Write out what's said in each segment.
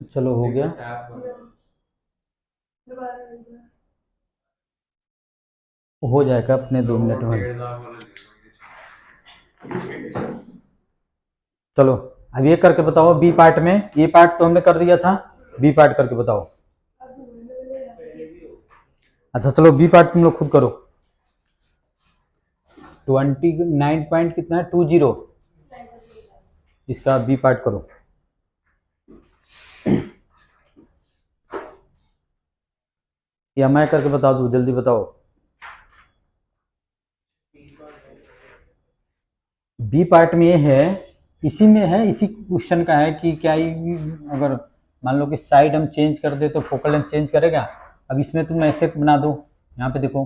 चलो हो गया। हो जाएगा अपने 2 मिनट में। चलो अब ये करके बताओ बी पार्ट में। ये पार्ट तो हमने कर दिया था, बी पार्ट करके बताओ। अच्छा चलो बी पार्ट तुम लोग खुद करो। 29 पॉइंट कितना है, 20। इसका बी पार्ट करो। या मैं करके बता दूं, जल्दी बताओ। बी पार्ट में ये है, इसी में है, इसी क्वेश्चन का है कि क्या ये अगर मान लो कि साइड हम चेंज कर दे तो फोकल लेंथ चेंज करेगा। अब इसमें तुम ऐसे बना दो, यहाँ पे देखो,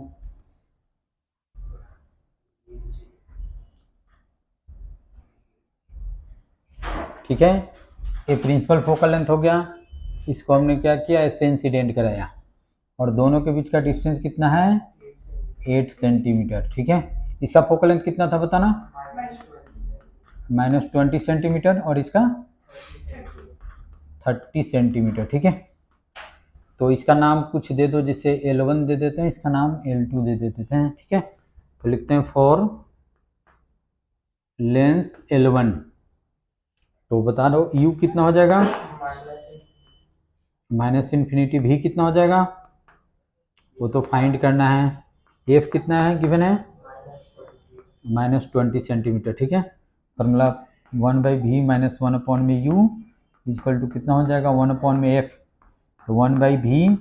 ठीक है। ये प्रिंसिपल फोकल लेंथ हो गया, इसको हमने क्या किया, ऐसे इंसिडेंट कराया, और दोनों के बीच का डिस्टेंस कितना है, 8 सेंटीमीटर, ठीक है। इसका फोकल लेंथ कितना था बताना, -20 सेंटीमीटर, और इसका 30 सेंटीमीटर, ठीक है। तो इसका नाम कुछ दे दो, जैसे L1 दे देते हैं, इसका नाम L2 दे देते हैं, ठीक है। तो लिखते हैं फॉर लेंस L1। तो बता दो U कितना हो जाएगा, -इन्फिनिटी। भी कितना हो जाएगा, वो तो फाइंड करना है। F कितना है, गिवन है -20 सेंटीमीटर, ठीक है। Formula 1/v - 1/u equal to कितना हो जाएगा, 1/f। तो 1/v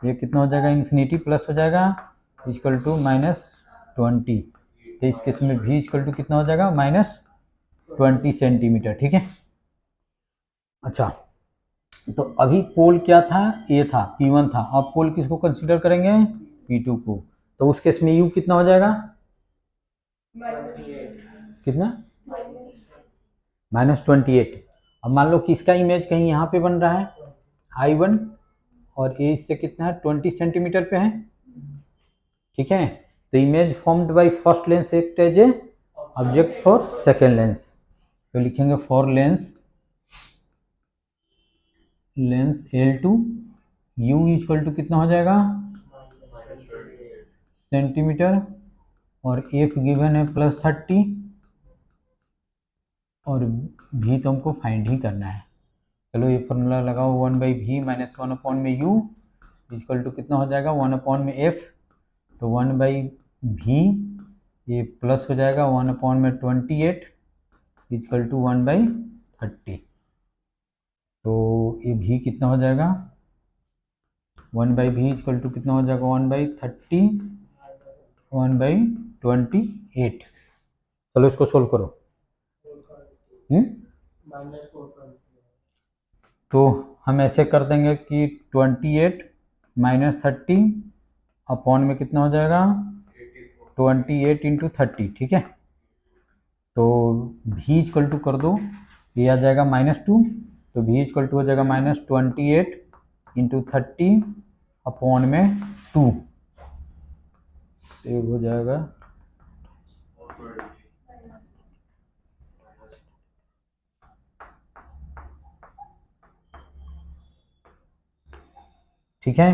ये कितना हो जाएगा, इन्फिनिटी प्लस हो जाएगा, इक्वल टू -20। तो इस केस में v इक्वल टू कितना हो जाएगा, -20 सेंटीमीटर, ठीक है। अच्छा, तो अभी पोल क्या था, ये था P1 था। अब पोल किसको कंसीडर करेंगे, P2 को। तो उस केस में u कितना हो जाएगा, कितना, -28। अब मान लो कि इसका इमेज कहीं यहाँ पे बन रहा है I1, और ये इससे कितना है, 20 सेंटीमीटर पे है, ठीक है। तो image formed by first lens act as a object for second lens. तो लिखेंगे for lens L2 u equal to कितना हो जाएगा, सेंटीमीटर, और f गिवन है +30, और v तो हमको फाइंड ही करना है। चलो ये फॉर्मूला लगाओ, 1/v - 1/u इक्वल टू कितना हो जाएगा, 1/f। तो 1/v ये प्लस हो जाएगा 1/28 इक्वल टू 1/30। तो ये v कितना हो जाएगा, 1/v इक्वल टू कितना हो जाएगा, 1/30 1/28। चलो इसको सोल्व करो। तो हम ऐसे कर देंगे कि 28 - 30 अपॉन में कितना हो जाएगा, 28 × 30, ठीक है। तो v इक्वल टू कर दो, ये आ जाएगा -2। तो v इक्वल टू हो जाएगा -28 × 30 अपॉन में 2। ये हो जाएगा ठीक है।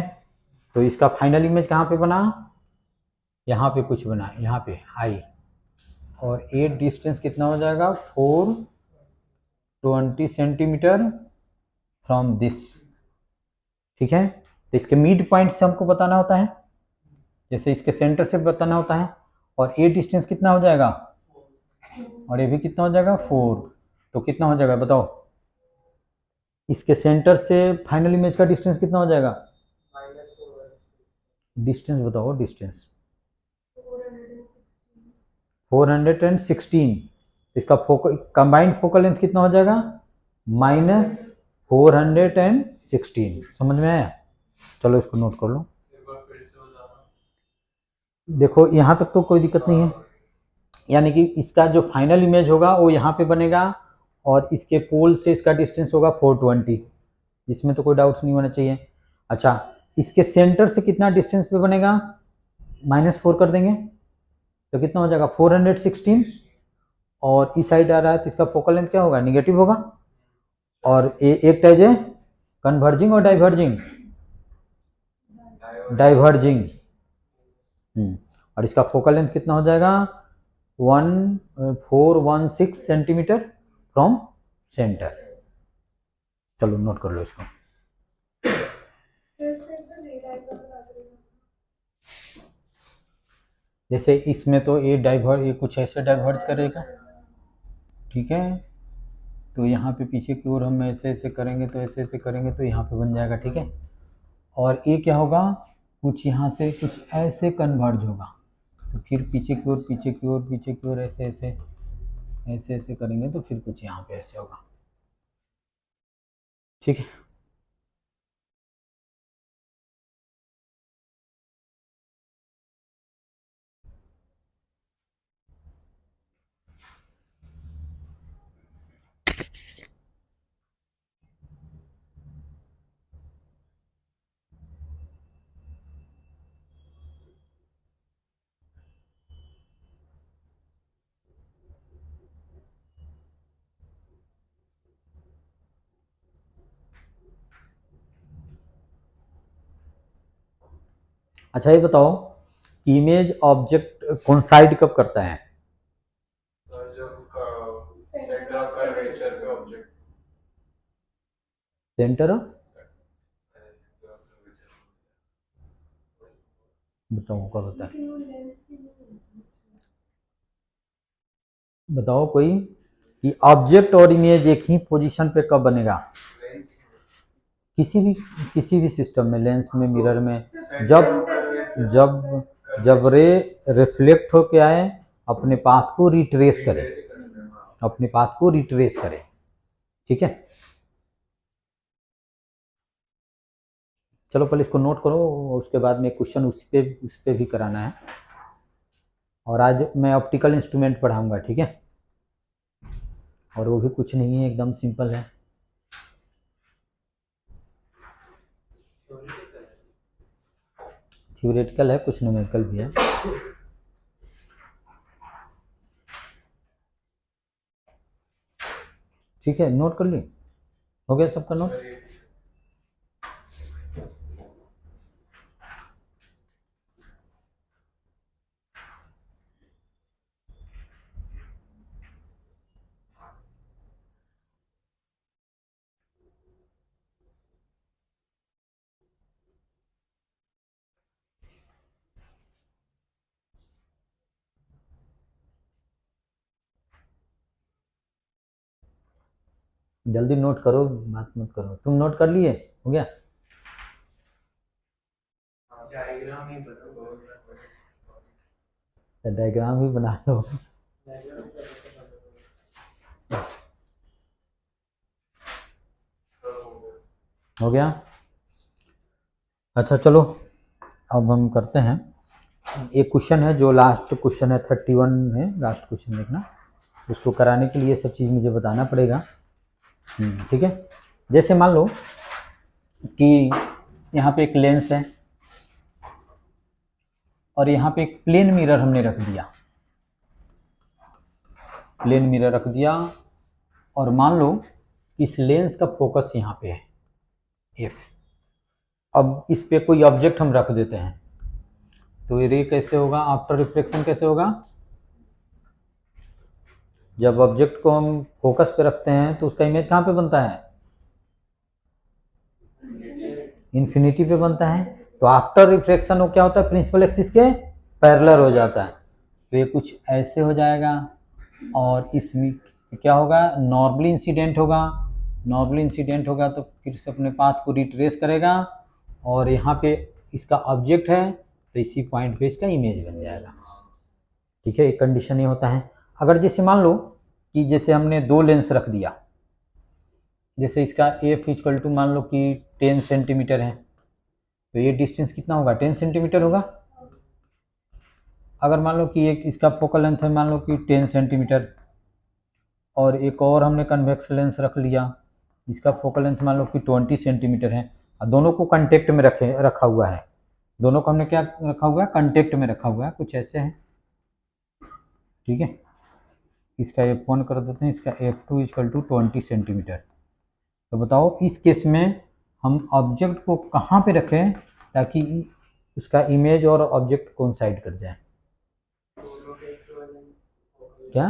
तो इसका फाइनल इमेज कहाँ पे बना, यहाँ पे कुछ बना, यहाँ पे आई, और ये डिस्टेंस कितना हो जाएगा, 420 सेंटीमीटर फ्रॉम दिस, ठीक है। तो इसके मिड पॉइंट से हमको बताना होता है, जैसे इसके सेंटर से बताना होता है। और ये डिस्टेंस कितना हो जाएगा, और ये भी कितना हो जाएगा, 4। तो कितना हो जाएगा बताओ, इसके सेंटर से फाइनल इमेज का डिस्टेंस कितना हो जाएगा, डिस्टेंस बताओ, डिस्टेंस 416। इसका कंबाइंड फोकल लेंथ कितना हो जाएगा, -416। समझ में आया, चलो इसको नोट कर लो। देखो यहाँ तक तो कोई दिक्कत नहीं है, यानी कि इसका जो फाइनल इमेज होगा वो यहाँ पे बनेगा, और इसके पोल से इसका डिस्टेंस होगा 420, इसमें तो कोई डाउट्स नहीं होना चाहिए। अच्छा, इसके सेंटर से कितना डिस्टेंस पे बनेगा, -4 कर देंगे, तो कितना हो जाएगा 416। और इस साइड आ रहा है तो इसका फोकल लेंथ क्या होगा, निगेटिव होगा। और एक एज ए कन्वर्जिंग और डाइवर्जिंग, डाइवर्जिंग। और इसका फोकल लेंथ कितना हो जाएगा 1416 सेंटीमीटर फ्रॉम सेंटर। चलो नोट कर लो इसको। जैसे इसमें तो ये कुछ ऐसे डाइवर्ज करेगा, ठीक है, तो यहाँ पे पीछे की ओर हम ऐसे ऐसे करेंगे तो ऐसे ऐसे करेंगे तो यहाँ पे बन जाएगा, ठीक है। और ये क्या होगा, कुछ यहाँ से कुछ ऐसे कन्वर्ज होगा, तो फिर पीछे की ओर पीछे की ओर पीछे की ओर ऐसे ऐसे ऐसे ऐसे करेंगे तो फिर कुछ यहाँ पे ऐसे होगा, ठीक है। अच्छा ये बताओ कि इमेज ऑब्जेक्ट कोइंसाइड कब करता है? सेंटर बताओ कब होता है, बताओ कोई कि ऑब्जेक्ट और इमेज एक ही पोजीशन पे कब बनेगा? किसी भी सिस्टम में, लेंस में, मिरर में, जब जब जब रे रिफ्लेक्ट होके आए, अपने पाथ को रिट्रेस करे, अपने पाथ को रिट्रेस करे, ठीक है। चलो पहले इसको नोट करो, उसके बाद में क्वेश्चन उस पे भी कराना है। और आज मैं ऑप्टिकल इंस्ट्रूमेंट पढ़ाऊंगा, ठीक है, और वो भी कुछ नहीं है, एकदम सिंपल है। थ्योरेटिकल है, कुछ न्यूमेरिकल भी है। ठीक है, नोट कर ली, हो गया सबका नोट? जल्दी नोट करो, बात मत करो। तुम नोट कर लिए, हो गया? डायग्राम भी बना लो। हो गया? अच्छा चलो अब हम करते हैं, एक क्वेश्चन है जो लास्ट क्वेश्चन है, 31 है लास्ट क्वेश्चन, देखना। उसको कराने के लिए सब चीज़ मुझे बताना पड़ेगा, ठीक है। जैसे मान लो कि यहाँ पे एक लेंस है और यहाँ पे एक प्लेन मिरर हमने रख दिया, प्लेन मिरर रख दिया, और मान लो इस लेंस का फोकस यहाँ पे है एफ। अब इस पे कोई ऑब्जेक्ट हम रख देते हैं, तो ये रे कैसे होगा, आफ्टर रिफ्लेक्शन कैसे होगा? जब ऑब्जेक्ट को हम फोकस पे रखते हैं तो उसका इमेज कहाँ पे बनता है? इन्फिनिटी पे बनता है। तो आफ्टर रिफ्लेक्शन वो क्या होता है, प्रिंसिपल एक्सिस के पैरेलल हो जाता है, तो ये कुछ ऐसे हो जाएगा। और इसमें क्या होगा, नॉर्मली इंसिडेंट होगा, नॉर्मली इंसिडेंट होगा तो फिर से अपने पाथ को रिट्रेस करेगा, और यहाँ पे इसका ऑब्जेक्ट है तो इसी पॉइंट पे इसका इमेज बन जाएगा, ठीक है। एक कंडीशन ये होता है। अगर जैसे मान लो कि जैसे हमने दो लेंस रख दिया, जैसे इसका एफ इक्वल टू मान लो कि 10 सेंटीमीटर है, तो ये डिस्टेंस कितना होगा, 10 सेंटीमीटर होगा। अगर मान लो कि एक इसका फोकल लेंथ है मान लो कि 10 सेंटीमीटर, और एक और हमने कन्वेक्स लेंस रख लिया, इसका फोकल लेंथ मान लो कि 20 सेंटीमीटर है, और दोनों को कंटेक्ट में रखा हुआ है, दोनों को हमने क्या रखा हुआ है, कंटेक्ट में रखा हुआ है, कुछ ऐसे है, ठीक है। इसका F1 कर देते हैं, इसका F2 इक्वल टू 20 सेंटीमीटर। तो बताओ इस केस में हम ऑब्जेक्ट को कहाँ पे रखें ताकि उसका इमेज और ऑब्जेक्ट कोइंसाइड कर जाए? क्या?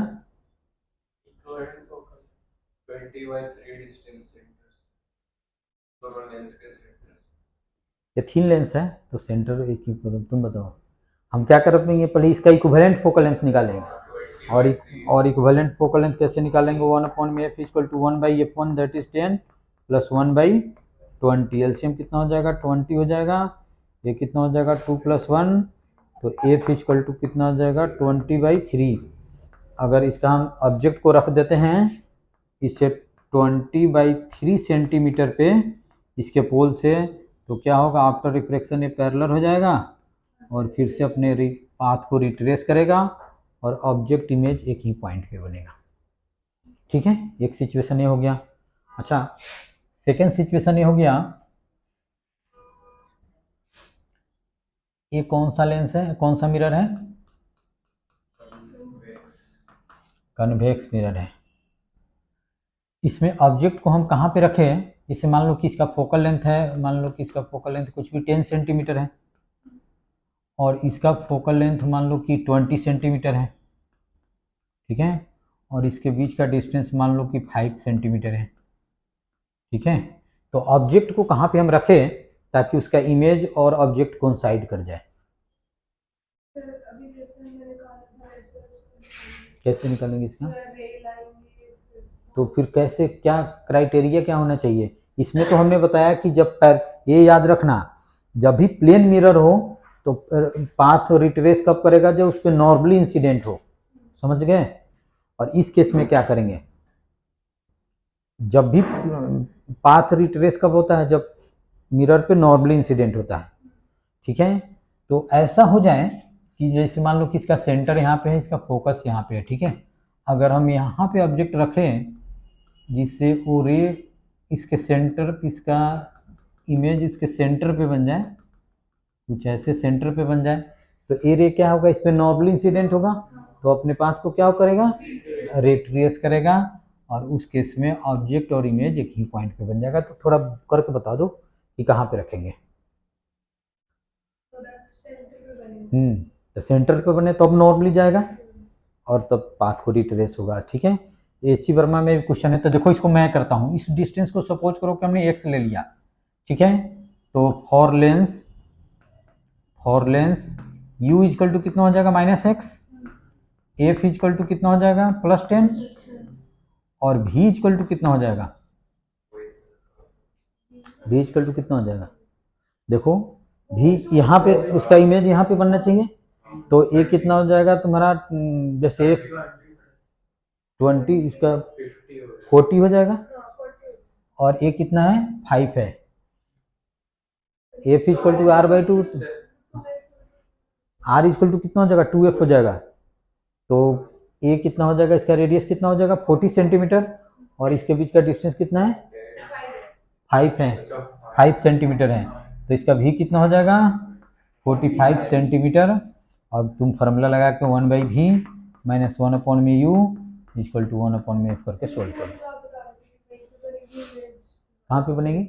20/3 दोनों लेंस के सेंटर। ये थीन लेंस है तो सेंटर एक ही, तुम बताओ। हम क्या करेंगे, पहले इसका इक्विवेलेंट फोकल लेंथ निकालेंगे। और इक्विवेलेंट फोकल लेंथ कैसे निकालेंगे? 1/f equal to 1/f1 that is 10 plus 1/20। LCM कितना हो जाएगा? 20 हो जाएगा। ये कितना हो जाएगा? 2 + 1, तो एफ इक्वल टू कितना हो जाएगा? 20/3। अगर इसका हम ऑब्जेक्ट को रख देते हैं इसे 20/3 सेंटीमीटर पे इसके पोल से, तो क्या होगा? आफ्टर रिफ्लेक्शन ये पैरेलल हो जाएगा और फिर से अपने पाथ को रिट्रेस करेगा और ऑब्जेक्ट इमेज एक ही पॉइंट पे बनेगा। ठीक है, एक सिचुएशन ये हो गया। अच्छा, सेकेंड सिचुएशन ये हो गया, ये कौन सा लेंस है, कौन सा मिरर है? कन्वेक्स मिरर है। इसमें ऑब्जेक्ट को हम कहाँ पे रखें? इसे मान लो कि इसका फोकल लेंथ है, मान लो कि इसका फोकल लेंथ कुछ भी 10 सेंटीमीटर है और इसका फोकल लेंथ मान लो कि 20 सेंटीमीटर है। ठीक है, और इसके बीच का डिस्टेंस मान लो कि 5 सेंटीमीटर है। ठीक है, तो ऑब्जेक्ट को कहाँ पे हम रखें ताकि उसका इमेज और ऑब्जेक्ट कोइंसाइड कर जाए? कैसे निकालेंगे इसका? तो फिर कैसे, क्या क्राइटेरिया क्या होना चाहिए इसमें? तो हमने बताया कि जब ये याद रखना, जब भी प्लेन मिरर हो तो पाथ रिट्रेस कब करेगा? जब उस पर नॉर्मली इंसिडेंट हो। समझ गए? और इस केस में क्या करेंगे? जब भी पाथ रिट्रेस कब होता है? जब मिरर पे नॉर्मली इंसिडेंट होता है। ठीक है, तो ऐसा हो जाए कि जैसे मान लो कि इसका सेंटर यहाँ पे है, इसका फोकस यहाँ पे है। ठीक है, अगर हम यहाँ पे ऑब्जेक्ट रखें जिससे वो रे इसके सेंटर, इसका इमेज इसके सेंटर पे बन जाए, कुछ ऐसे सेंटर पे बन जाए, तो ए रे क्या होगा? इस पर नॉर्मली इंसिडेंट होगा, तो अपने पाथ को क्या करेगा? रिट्रेस करेगा और उस केस में ऑब्जेक्ट और इमेज एक ही पॉइंट पे बन जाएगा। तो थोड़ा करके बता दो कि कहाँ पे रखेंगे। तो सेंटर पे बने तो अब नॉर्मली जाएगा और तब पाथ को रिट्रेस होगा। ठीक है, एच वर्मा में क्वेश्चन है, तो देखो इसको मैं करता हूँ। इस डिस्टेंस को सपोज करो कि हमने एक्स ले लिया। ठीक है, तो for lens u equal to कितना हो जाएगा? -x। एफ इक्वल टू कितना हो जाएगा? +10। और v इक्वल टू कितना हो जाएगा? v इक्वल टू कितना हो जाएगा? देखो v यहाँ पे, उसका इमेज यहाँ पे बनना चाहिए, तो a कितना हो जाएगा तुम्हारा? जैसे 20, इसका 40 हो जाएगा और a कितना है? 5 है। f equal to r/2, r equal to कितना हो जाएगा? 2f हो जाएगा। तो a कितना हो जाएगा? इसका रेडियस कितना हो जाएगा? 40 सेंटीमीटर और इसके बीच का डिस्टेंस कितना है? 5 है, 5 सेंटीमीटर है। तो इसका v कितना हो जाएगा? 45 सेंटीमीटर। और तुम फार्मूला लगा के 1/v minus 1/mu equal to 1/f करके सोल्व करो। कहाँ पे बनेगी?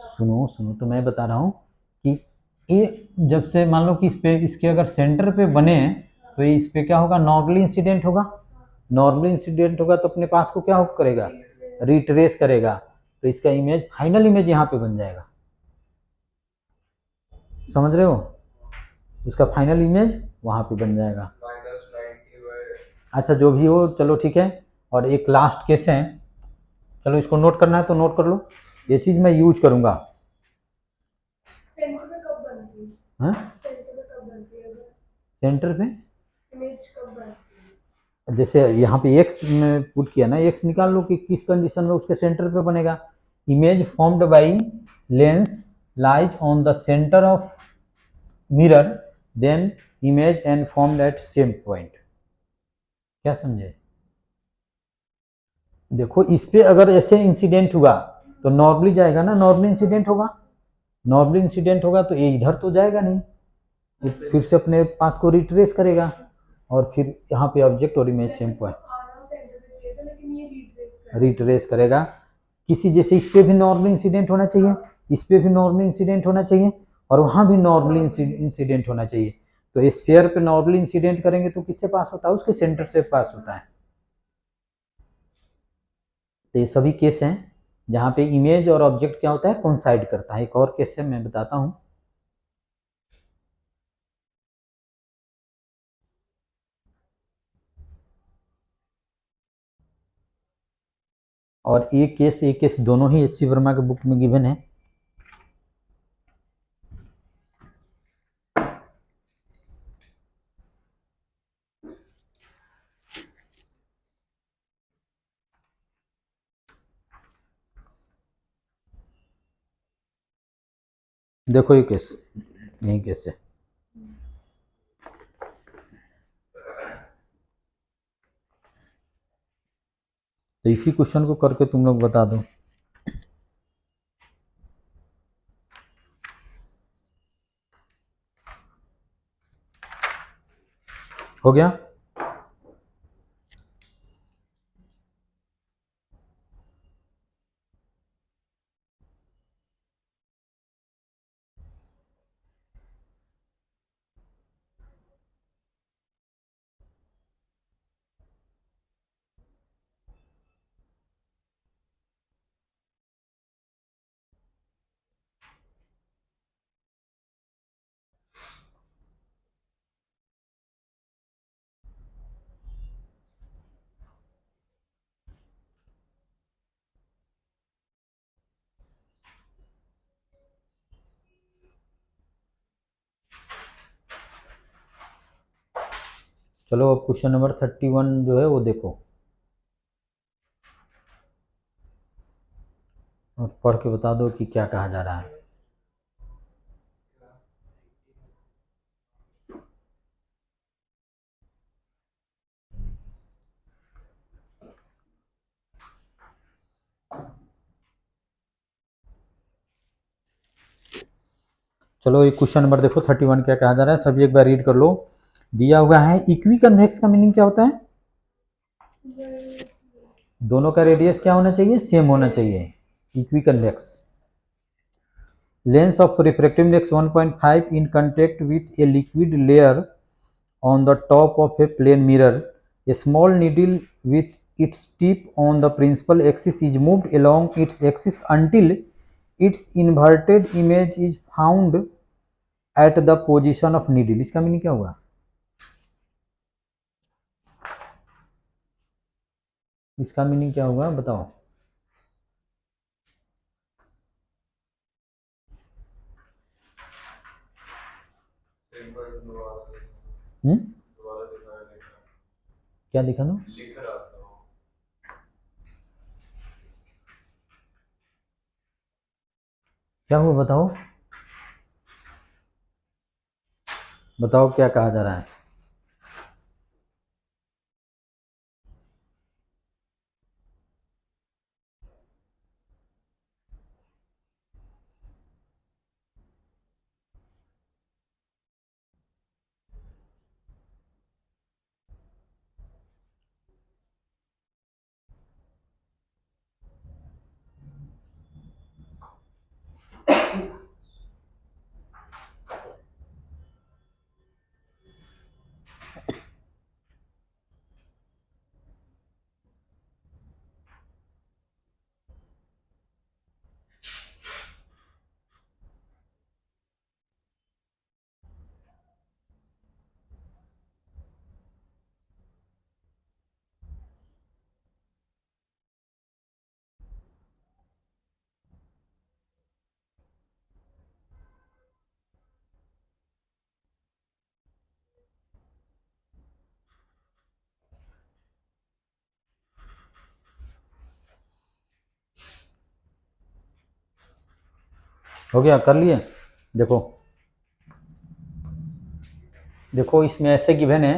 सुनो तो मैं बता रहा हूँ कि ये जब से मान लो कि इस पे, इसके अगर सेंटर पे बने तो ये इस पे क्या होगा? नॉर्मली इंसिडेंट होगा। नॉर्मली इंसिडेंट होगा तो अपने पाथ को क्या करेगा? रिट्रेस करेगा। तो इसका इमेज, फाइनल इमेज यहाँ पे बन जाएगा। समझ रहे हो? उसका फाइनल इमेज वहाँ पे बन जाएगा। अच्छा, जो भी हो, चलो ठीक है। और एक लास्ट केस है, चलो इसको नोट करना है तो नोट कर लो। ये चीज मैं यूज करूंगा। सेंटर पे कब बनती है? हाँ, सेंटर पे कब बनती है? सेंटर पे इमेज कब बनती है? जैसे यहाँ पे x में पुट किया ना, x निकाल लो कि किस कंडीशन में उसके सेंटर पे बनेगा। Image formed by lens lies on the centre of mirror, then image and formed at same point. क्या समझे? देखो इस पे अगर ऐसे इंसिडेंट हुआ तो नॉर्मली जाएगा ना, नॉर्मली इंसिडेंट होगा। नॉर्मली इंसिडेंट होगा तो ये इधर तो जाएगा नहीं, ये फिर से अपने पाथ को रिट्रेस करेगा और फिर यहाँ पे ऑब्जेक्ट और इमेज सेम पॉइंट रिट्रेस करेगा। किसी जैसे इस पे भी नॉर्मल इंसिडेंट होना चाहिए, इस पे भी नॉर्मली इंसिडेंट होना चाहिए और वहाँ भी नॉर्मली इंसिडेंट होना चाहिए। तो स्फीयर पे नॉर्मली इंसिडेंट करेंगे तो किससे पास होता है, उसके सेंटर से पास होता है। तो ये सभी केस हैं जहाँ पे इमेज और ऑब्जेक्ट क्या होता है, कोइंसाइड करता है। एक और केस है, मैं बताता हूँ। और ये केस दोनों ही एच सी वर्मा के बुक में गिवन है। देखो ये केस, यही केस है। तो इसी क्वेश्चन को करके तुम लोग बता दो। हो गया। चलो अब क्वेश्चन नंबर 31 जो है वो देखो और पढ़ के बता दो कि क्या कहा जा रहा है। चलो एक क्वेश्चन नंबर देखो 31 क्या कहा जा रहा है, सभी एक बार रीड कर लो। दिया हुआ है इक्वी कन्वेक्स का मीनिंग क्या होता है, दोनों का रेडियस क्या होना चाहिए, सेम होना चाहिए। Equi convex. Lens of refractive index 1.5 in contact with a liquid layer on the top of a plane mirror. A small needle with its tip on the principal axis is moved along its axis until its inverted image is found at the position of needle. इसका meaning क्या हुआ, इसका meaning क्या हुआ बताओ। एक बार दोबारा देखा क्या दिखा दो, लिख रहा था वो। क्या हुआ बताओ, बताओ क्या कहा जा रहा है। हो गया, कर लिए। देखो देखो इसमें ऐसे गिवन है,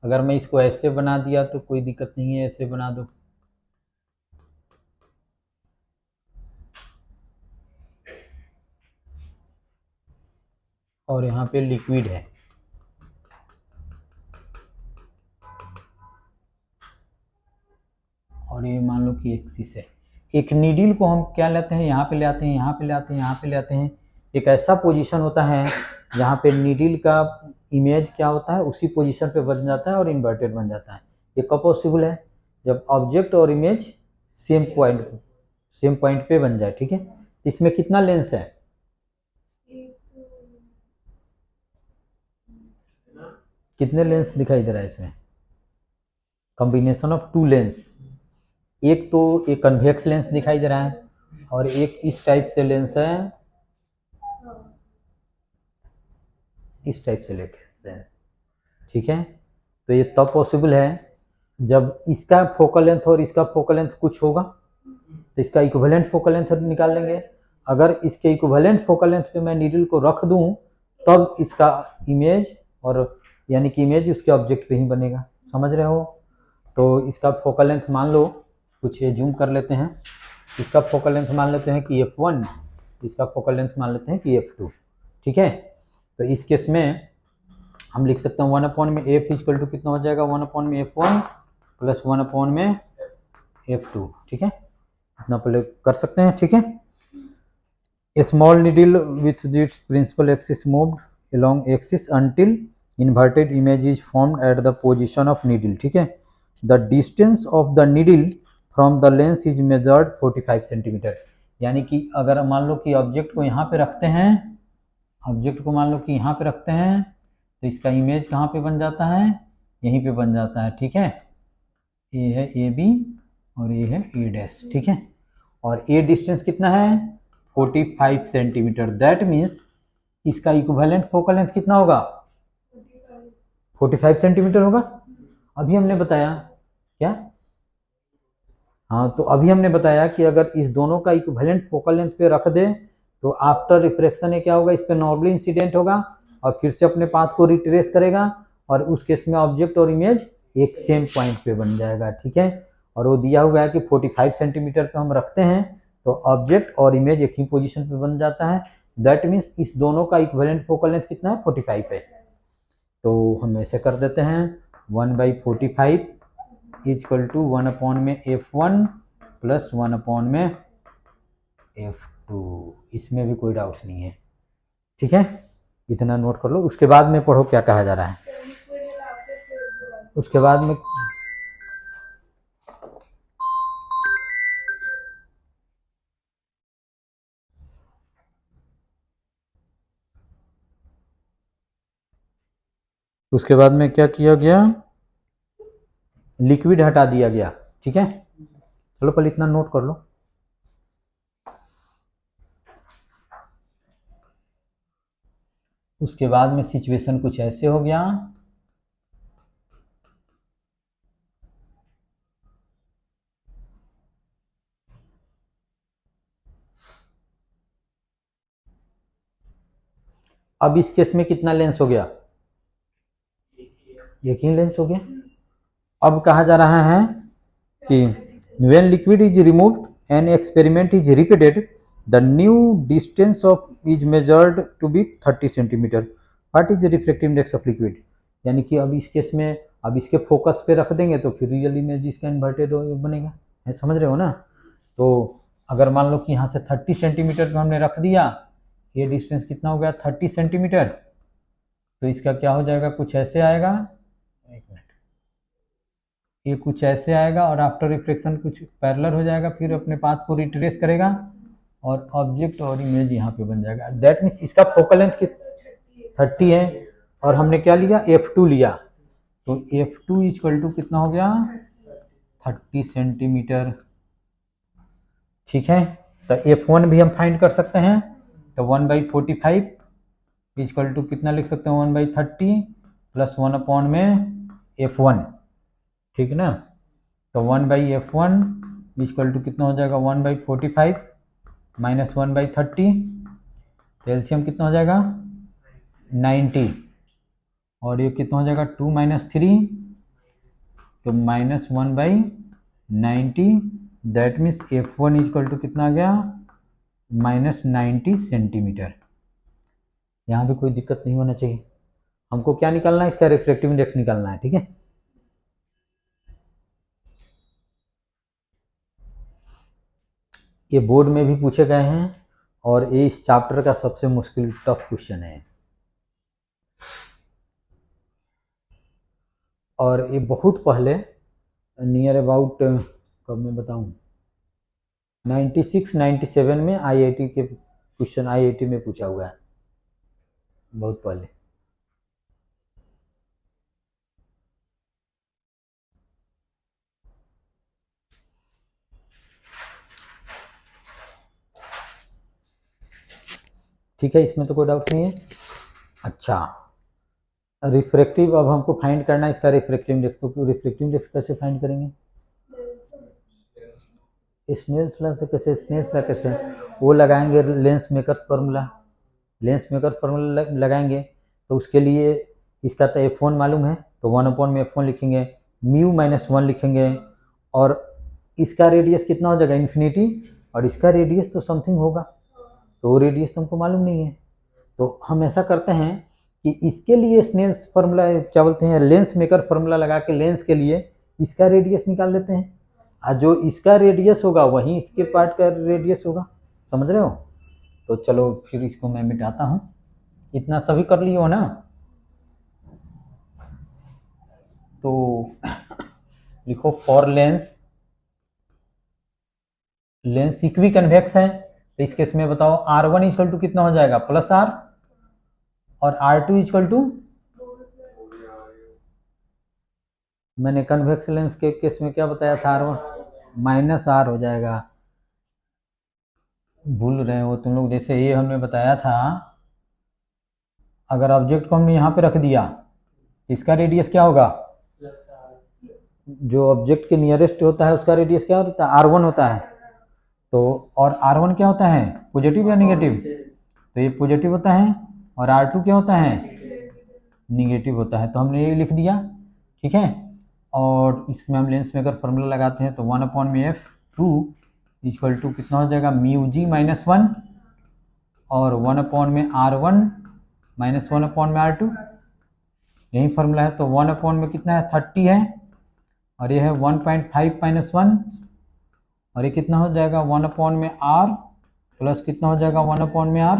अगर मैं इसको ऐसे बना दिया तो कोई दिक्कत नहीं है, ऐसे बना दो। और यहाँ पे लिक्विड है और ये मान लो कि एक्सिस है। एक नीडल को हम क्या लेते हैं, यहाँ पे ले आते हैं, यहाँ पे ले आते हैं, यहाँ पे ले आते हैं। एक ऐसा पोजीशन होता है जहाँ पे नीडल का इमेज क्या होता है उसी पोजीशन पे बन जाता है और इन्वर्टेड बन जाता है। ये कब पॉसिबल है, जब ऑब्जेक्ट और इमेज सेम पॉइंट पे बन जाए। ठीक है, इसमें कितना लेंस है, कितने लेंस दिखाई दे रहा है इसमें, कॉम्बिनेशन ऑफ टू लेंस। एक तो एक कन्वेक्स लेंस दिखाई दे रहा है और एक इस टाइप से लेंस है, इस टाइप से लेंस। ठीक है, तो ये तब पॉसिबल है जब इसका फोकल लेंथ और इसका फोकल लेंथ कुछ होगा, तो इसका इक्विवेलेंट फोकल लेंथ निकाल लेंगे। अगर इसके इक्विवेलेंट फोकल लेंथ पे मैं नीडल को रख दूं तब इसका इमेज और यानी कि इमेज उसके ऑब्जेक्ट पे ही बनेगा। समझ रहे हो? तो इसका फोकल लेंथ मान लो, कुछ जूम कर लेते हैं, इसका फोकल लेंथ मान लेते हैं कि f1, इसका फोकल लेंथ मान लेते हैं कि f2। ठीक है, तो इस केस में हम लिख सकते हैं 1/में f इक्वल टू कितना हो जाएगा, 1/में f1 प्लस 1/में f2। ठीक है, इतना पहले कर सकते हैं। ठीक है, A small needle with its principal axis moved along axis until inverted image is formed at the position of needle. ठीक है, the distance of the needle from the lens is measured 45 centimetre. यानी कि अगर मान लो कि object को यहाँ पे रखते हैं, ऑब्जेक्ट को मान लो कि यहाँ पे रखते हैं, तो इसका इमेज कहाँ पे बन जाता है, यहीं पे बन जाता है। ठीक है, ये है ए बी और ये है ए डैश। ठीक है, और ए डिस्टेंस कितना है, 45 सेंटीमीटर। दैट मीन्स इसका इक्विवेलेंट फोकल लेंथ कितना होगा, 45 सेंटीमीटर होगा। अभी हमने बताया क्या, हाँ, तो अभी हमने बताया कि अगर इस दोनों का इक्विवेलेंट फोकल लेंथ पे रख दे तो आफ्टर रिफ्रैक्शन क्या होगा, इस पे नॉर्मली इंसिडेंट होगा और फिर से अपने पाथ को रिट्रेस करेगा और उस केस में ऑब्जेक्ट और इमेज एक सेम पॉइंट पे बन जाएगा। ठीक है, और वो दिया हुआ है कि 45 सेंटीमीटर पे हम रखते हैं तो ऑब्जेक्ट और इमेज एक ही पोजीशन पे बन जाता है। दैट मीन्स इस दोनों का इक्विवेलेंट फोकल लेंथ कितना है, 45 है। तो हम ऐसे कर देते हैं 1/45 इक्वल टू 1/में f1 प्लस 1/में f2। इसमें भी कोई डाउट्स नहीं है। ठीक है, इतना नोट कर लो, उसके बाद में पढ़ो क्या कहा जा रहा है। उसके बाद में क्या किया गया, लिक्विड हटा दिया गया। ठीक है, चलो पहले इतना नोट कर लो। उसके बाद में सिचुएशन कुछ ऐसे हो गया, अब इस केस में कितना लेंस हो गया, एक ही लेंस हो गया। अब कहा जा रहा है कि when liquid is removed and experiment is repeated, the new distance of is measured to be 30 centimetre. What is the refractive index of liquid? यानी कि अब इस केस में अब इसके फोकस पे रख देंगे तो फिर रियल इमेज इसका इन्वर्टेड बनेगा। है, समझ रहे हो ना? तो अगर मान लो कि यहाँ से 30 सेंटीमीटर पे हमने रख दिया, ये डिस्टेंस कितना हो गया, 30 सेंटीमीटर, तो इसका क्या हो जाएगा, कुछ ऐसे आएगा, एक मिनट, ये कुछ ऐसे आएगा और आफ्टर रिफ्लेक्शन कुछ पैरेलल हो जाएगा, फिर अपने पाथ को रिट्रेस करेगा और ऑब्जेक्ट और इमेज यहाँ पे बन जाएगा। दैट मीन्स इसका फोकल लेंथ 30 है और हमने क्या लिया, f2 लिया, तो f2 इक्वल टू कितना हो गया, 30 सेंटीमीटर। ठीक है, तो f1 भी हम फाइंड कर सकते हैं, तो 1/45 इक्वल टू कितना लिख सकते हैं, 1/30 प्लस 1/में f1। ठीक है ना, तो 1/f1 इक्वल टू कितना हो जाएगा, 1/45 माइनस 1/30, एलसीएम कितना हो जाएगा, 90, और ये कितना हो जाएगा, 2 - 3, तो -1/90। That means f1 equal to कितना आ गया, -90 सेंटीमीटर। यहाँ भी कोई दिक्कत नहीं होना चाहिए। हमको क्या निकालना है, इसका रिफ्रैक्टिव इंडेक्स निकालना है। ठीक है, ये बोर्ड में भी पूछे गए हैं और ये इस चैप्टर का सबसे मुश्किल टफ क्वेश्चन है और ये बहुत पहले नियर अबाउट कब मैं बताऊं 96-97 में आईआईटी के क्वेश्चन आईआईटी में पूछा हुआ है बहुत पहले। ठीक है, इसमें तो कोई डाउट नहीं है। अच्छा, रिफ्रैक्टिव अब हमको फाइंड करना है इसका रिफ्रैक्टिव इंडेक्स। तो रिफ्रैक्टिव इंडेक्स कैसे फाइंड करेंगे? स्नेल्स लॉ से कैसे? स्नेल्स लॉ कैसे? वो लगाएंगे lens makers formula. Lens maker formula लगाएंगे तो उसके लिए इसका तो F1 मालूम है तो 1/में F1 लिखेंगे, म्यू -1 लिखेंगे और इसका रेडियस कितना हो जाएगा? इन्फिनिटी, और इसका रेडियस तो समथिंग होगा, तो वो रेडियस तुमको मालूम नहीं है। तो हम ऐसा करते हैं कि इसके लिए स्नेल्स फार्मूला क्या बोलते हैं, लेंस मेकर फार्मूला लगा के लेंस के लिए इसका रेडियस निकाल लेते हैं और जो इसका रेडियस होगा वही इसके पार्ट का रेडियस होगा। समझ रहे हो? तो चलो फिर इसको मैं मिटाता हूँ। इतना सभी कर लिए हो ना? तो लिखो फॉर लेंस इक्वी कन्वेक्स है तो इस केस में बताओ R1 इक्वल टू कितना हो जाएगा? +R, और R2 इक्वल टू, मैंने कन्वेक्स लेंस के केस में क्या बताया था? R1 -R हो जाएगा। भूल रहे हो तुम लोग। जैसे ये हमने बताया था, अगर ऑब्जेक्ट को हमने यहाँ पे रख दिया इसका रेडियस क्या होगा? जो ऑब्जेक्ट के नियरेस्ट होता है उसका रेडियस क्या होता है? R1 होता है। तो और R1 क्या होता है? पॉजिटिव या निगेटिव? तो ये पॉजिटिव होता है और R2 क्या होता है? निगेटिव होता है। तो हमने ये लिख दिया, ठीक है। और इसमें हम लेंस मेकर फार्मूला लगाते हैं तो 1/F2 इक्वल टू कितना हो जाएगा? μg -1 और 1/R1 -1/R2, यही फार्मूला है। तो 1 कितना है? 30 है और ये है 1.5 -1 और ये कितना हो जाएगा? 1/R प्लस कितना हो जाएगा? 1/R,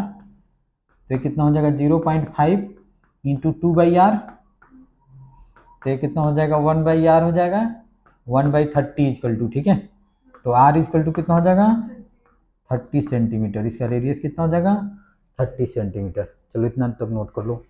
तो ये कितना हो जाएगा? 0.5 इंटू 2/R, तो ये कितना हो जाएगा? 1/R हो जाएगा 1/30 इक्वल टू, ठीक है। तो R इक्वल टू कितना हो जाएगा? 30 सेंटीमीटर। इसका रेडियस कितना हो जाएगा? 30 सेंटीमीटर। चलो इतना तक नोट कर लो।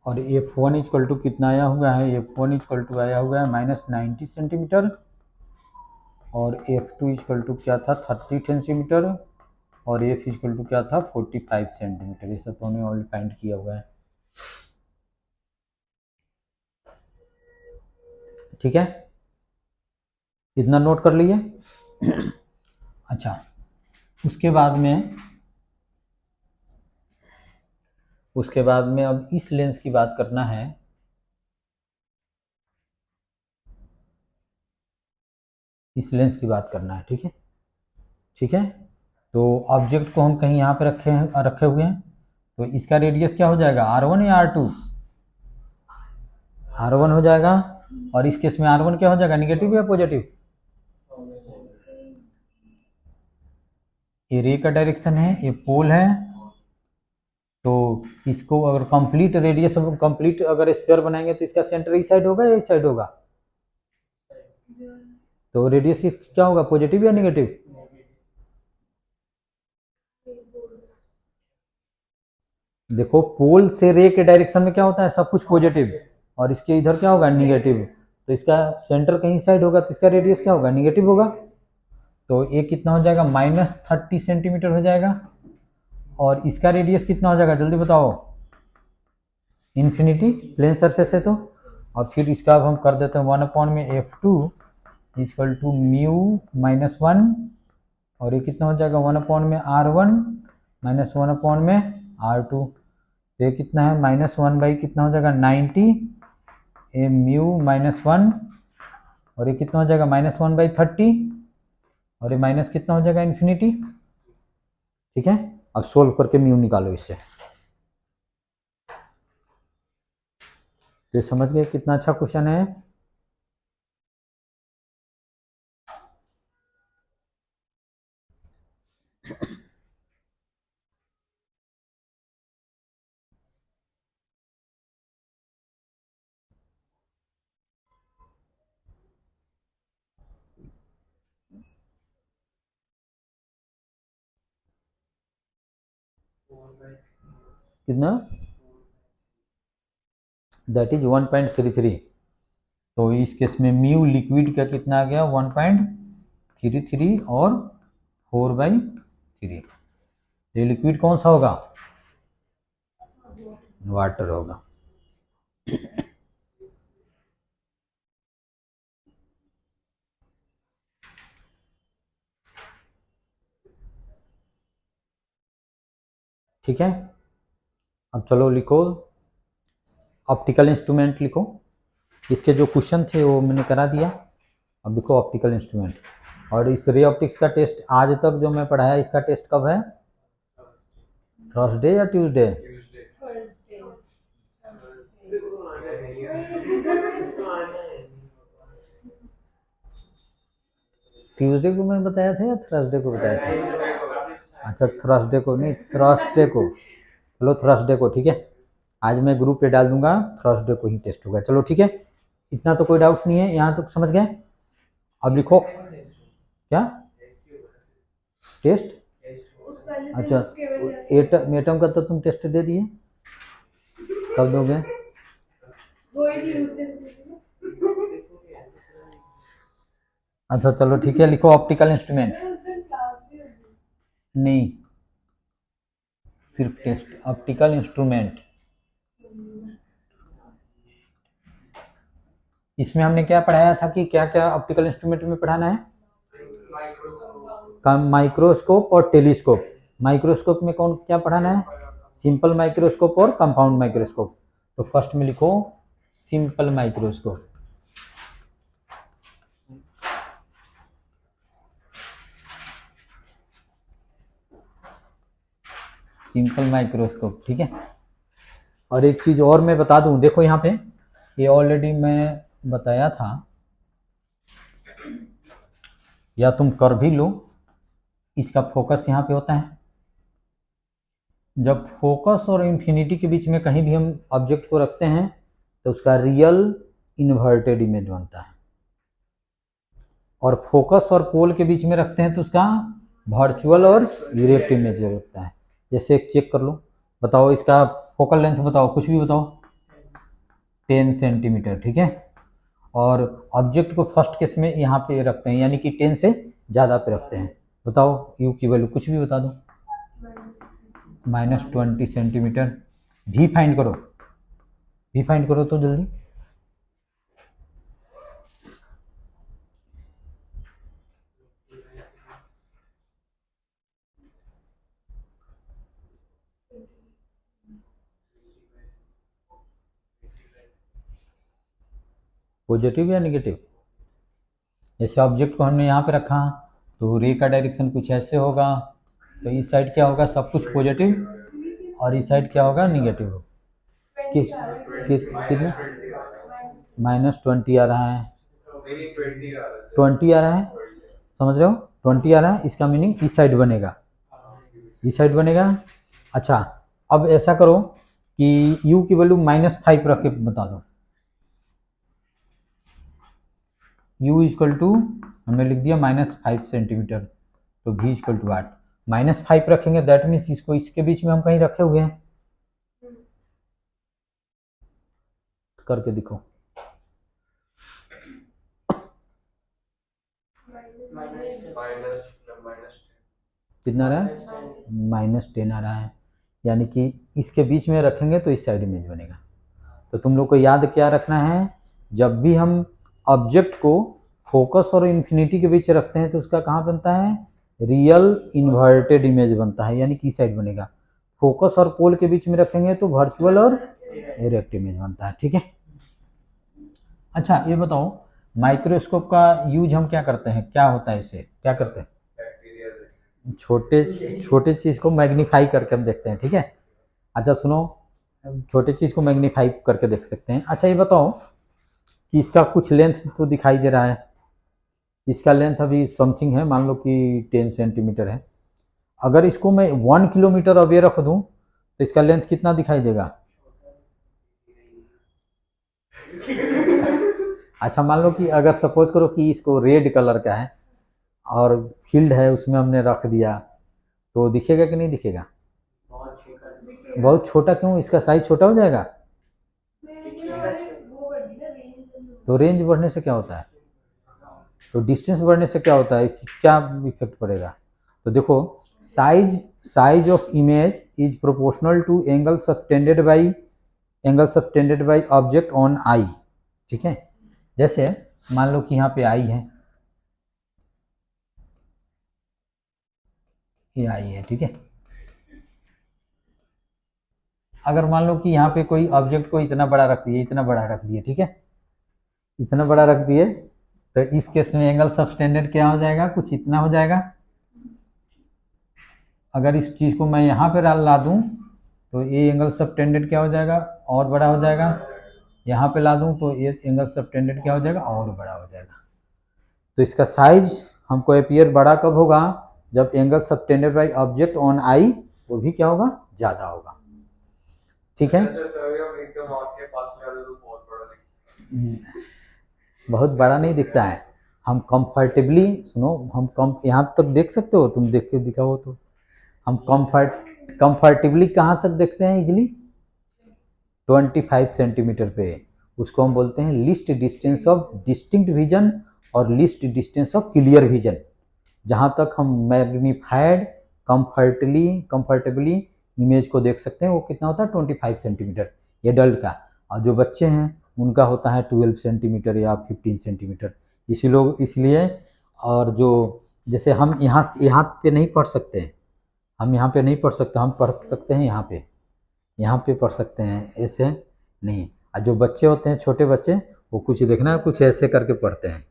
और F1 इक्वल टू कितना आया हुआ है? F1 इक्वल टू आया हुआ है -90 सेंटीमीटर और F2 इक्वल टू क्या था? 30 सेंटीमीटर और F इक्वल टू क्या था? 45 सेंटीमीटर। ये सब तो हमने ऑलरेडी फाइंड किया हुआ है, ठीक है। इतना नोट कर लिए। अच्छा, उसके बाद में अब इस लेंस की बात करना है। इस लेंस की बात करना है, ठीक है, ठीक है। तो ऑब्जेक्ट को हम कहीं यहाँ पे रखे हुए हैं तो इसका रेडियस क्या हो जाएगा? R1 या R2? R1 हो जाएगा। और इस केस में R1 क्या हो जाएगा? निगेटिव या पॉजिटिव? ये रे का डायरेक्शन है, ये पोल है। तो इसको अगर कंप्लीट रेडियस कंप्लीट अगर स्फीयर बनाएंगे तो इसका सेंटर इस साइड होगा या इस साइड होगा? तो रेडियस क्या होगा? पॉजिटिव या निगेटिव? देखो, पोल से रे के डायरेक्शन में क्या होता है? सब कुछ पॉजिटिव, और इसके इधर क्या होगा? निगेटिव। तो इसका सेंटर कहीं साइड होगा तो इसका रेडियस क्या होगा? निगेटिव होगा। तो ये कितना हो जाएगा? -30 सेंटीमीटर हो जाएगा। और इसका रेडियस कितना हो जाएगा? जल्दी बताओ। इन्फिनिटी, प्लेन सरफेस है तो। और फिर इसका अब हम कर देते हैं 1/F2 equal to mu minus one, और ये कितना हो जाएगा 1 में R1 माइनस 1 में R2। तो ये कितना है -1 बाई कितना हो जाएगा 90, ये म्यू -1, और ये कितना हो जाएगा -1 बाई 30, और ये माइनस कितना हो जाएगा इन्फिनिटी। ठीक है, अब सोल्व करके म्यू निकालो इससे। तो समझ गए कितना अच्छा क्वेश्चन है। कितना, दैट इज 1.33। तो इस केस में म्यू लिक्विड का कितना आ गया 1.33 और 4/3। ये लिक्विड कौन सा होगा, वाटर होगा। ठीक है, अब चलो लिखो ऑप्टिकल इंस्ट्रूमेंट लिखो। इसके जो क्वेश्चन थे वो मैंने करा दिया। अब लिखो ऑप्टिकल इंस्ट्रूमेंट। और इस रे ऑप्टिक्स का टेस्ट आज तक जो मैं पढ़ाया, इसका टेस्ट कब है, थर्सडे या ट्यूसडे? ट्यूसडे को मैं बताया था या थर्सडे को बताया था? अच्छा थर्सडे को नहीं, थर्सडे को। चलो थर्सडे को, ठीक है। आज मैं ग्रुप पे डाल दूंगा, थर्सडे को ही टेस्ट होगा। चलो ठीक है, इतना तो कोई डाउट्स नहीं है, यहाँ तक समझ गए। अब लिखो क्या टेस्ट, अच्छा एटम का तो तुम टेस्ट दे दिए, कब दोगे? अच्छा चलो ठीक है, लिखो ऑप्टिकल इंस्ट्रूमेंट। नहीं, सिर्फ टेस्ट, ऑप्टिकल इंस्ट्रूमेंट। इसमें हमने क्या पढ़ाया था कि क्या क्या ऑप्टिकल इंस्ट्रूमेंट में पढ़ाना है, माइक्रोस्कोप और टेलीस्कोप। माइक्रोस्कोप में कौन क्या पढ़ाना है, सिंपल माइक्रोस्कोप और कंपाउंड माइक्रोस्कोप। तो फर्स्ट में लिखो सिंपल माइक्रोस्कोप। सिंपल माइक्रोस्कोप, ठीक है। और एक चीज और मैं बता दूं, देखो यहाँ पे ये ऑलरेडी मैं बताया था, या तुम कर भी लो। इसका फोकस यहाँ पे होता है। जब फोकस और इंफिनिटी के बीच में कहीं भी हम ऑब्जेक्ट को रखते हैं तो उसका रियल इन्वर्टेड इमेज बनता है, और फोकस और पोल के बीच में रखते हैं तो उसका वर्चुअल और डायरेक्ट इमेज होता है। जैसे एक चेक कर लो, बताओ इसका फोकल लेंथ बताओ, कुछ भी बताओ, 10 सेंटीमीटर, ठीक है। और ऑब्जेक्ट को फर्स्ट केस में यहाँ पे रखते हैं, यानी कि 10 से ज़्यादा पे रखते हैं। बताओ यू की वैल्यू कुछ भी बता दो, -20 सेंटीमीटर। भी फाइंड करो, भी फाइंड करो तो जल्दी। पॉजिटिव या नेगेटिव? जैसे ऑब्जेक्ट को हमने यहाँ पे रखा तो रे का डायरेक्शन कुछ ऐसे होगा, तो इस साइड क्या होगा, सब कुछ पॉजिटिव, और इस साइड क्या होगा, नेगेटिव। कितना, -20 आ रहा है, 20 आ रहा है, समझ रहे हो, 20 आ रहा है। इसका मीनिंग इस साइड बनेगा, इस साइड बनेगा। अच्छा अब ऐसा करो कि u की वैल्यू -5 रख के बता दो। u इक्वल टू हमने लिख दिया -5 सेंटीमीटर, तो v इक्वल टू 8। -5 रखेंगे, दैट मीन्स इसको इसके बीच में हम कहीं रखे हुए हैं, करके दिखो। कितना आ रहा है, -10 आ रहा है, यानी कि इसके बीच में रखेंगे तो इस साइड इमेज बनेगा। तो तुम लोग को याद क्या रखना है, जब भी हम ऑब्जेक्ट को फोकस और इन्फिनिटी के बीच रखते हैं तो उसका कहाँ बनता है, रियल इन्वर्टेड इमेज बनता है, यानी की साइड बनेगा। फोकस और पोल के बीच में रखेंगे तो वर्चुअल और इरेक्ट इमेज बनता है, ठीक है। अच्छा ये बताओ, माइक्रोस्कोप का यूज हम क्या करते हैं, क्या होता है इससे, क्या करते हैं, बैक्टीरिया देखते छोटे छोटे चीज़ को मैग्नीफाई करके हम देखते हैं, ठीक है। अच्छा सुनो, छोटे चीज़ को मैग्नीफाई करके देख सकते हैं। अच्छा ये बताओ कि इसका कुछ लेंथ तो दिखाई दे रहा है, इसका लेंथ अभी समथिंग है, मान लो कि 10 सेंटीमीटर है। अगर इसको मैं 1 किलोमीटर अवे रख दूं तो इसका लेंथ कितना दिखाई देगा। अच्छा मान लो कि अगर सपोज करो कि इसको रेड कलर का है और फील्ड है उसमें हमने रख दिया तो दिखेगा कि नहीं दिखेगा, बहुत छोटा क्यों, इसका साइज छोटा हो जाएगा। तो रेंज बढ़ने से क्या होता है, तो डिस्टेंस बढ़ने से क्या होता है, कि क्या इफेक्ट पड़ेगा। तो देखो, size size of image is proportional to angle subtended by object on eye, ठीक है। जैसे मान लो कि यहाँ पे आई है, ये आई है, ठीक है। अगर मान लो कि यहाँ पे कोई ऑब्जेक्ट को इतना बड़ा रख दिए, इतना बड़ा रख दिए, ठीक है, इतना बड़ा रख दिए, तो इस केस में एंगल सबटेंडेड क्या हो जाएगा, कुछ इतना हो जाएगा। अगर इस चीज़ को मैं यहाँ पे ला दूँ तो ये एंगल सबटेंडेड क्या हो जाएगा, और बड़ा हो जाएगा। यहाँ पे ला दूँ तो ये एंगल सबटेंडेड क्या हो जाएगा, और बड़ा हो जाएगा। तो इसका साइज हमको अपीयर बड़ा कब होगा, जब angle subtended by object on आई वो भी क्या होगा, ज़्यादा होगा, ठीक है। एकदम आँख के पास में आ जाए तो बहुत बड़ा दिखता बहुत बड़ा नहीं दिखता है, हम कंफर्टेबली, सुनो हम कम यहाँ तक देख सकते हो, तुम देख के दिखाओ तो। हम कंफर्टेबली कहाँ तक देखते हैं इजिली, 25 सेंटीमीटर पे। उसको हम बोलते हैं least distance of distinct vision और least distance of clear vision. जहाँ तक हम मैग्नीफाइड कंफर्टेबली इमेज को देख सकते हैं वो कितना होता है, 25 सेंटीमीटर एडल्ट का। और जो बच्चे हैं उनका होता है 12 सेंटीमीटर या 15 सेंटीमीटर। इसलिए और जो जैसे हम यहाँ पे नहीं पढ़ सकते हैं, हम यहाँ पे नहीं पढ़ सकते, हम पढ़ सकते हैं यहाँ पे पढ़ सकते हैं, ऐसे नहीं। और जो बच्चे होते हैं, छोटे बच्चे, वो कुछ देखना है कुछ ऐसे करके पढ़ते हैं,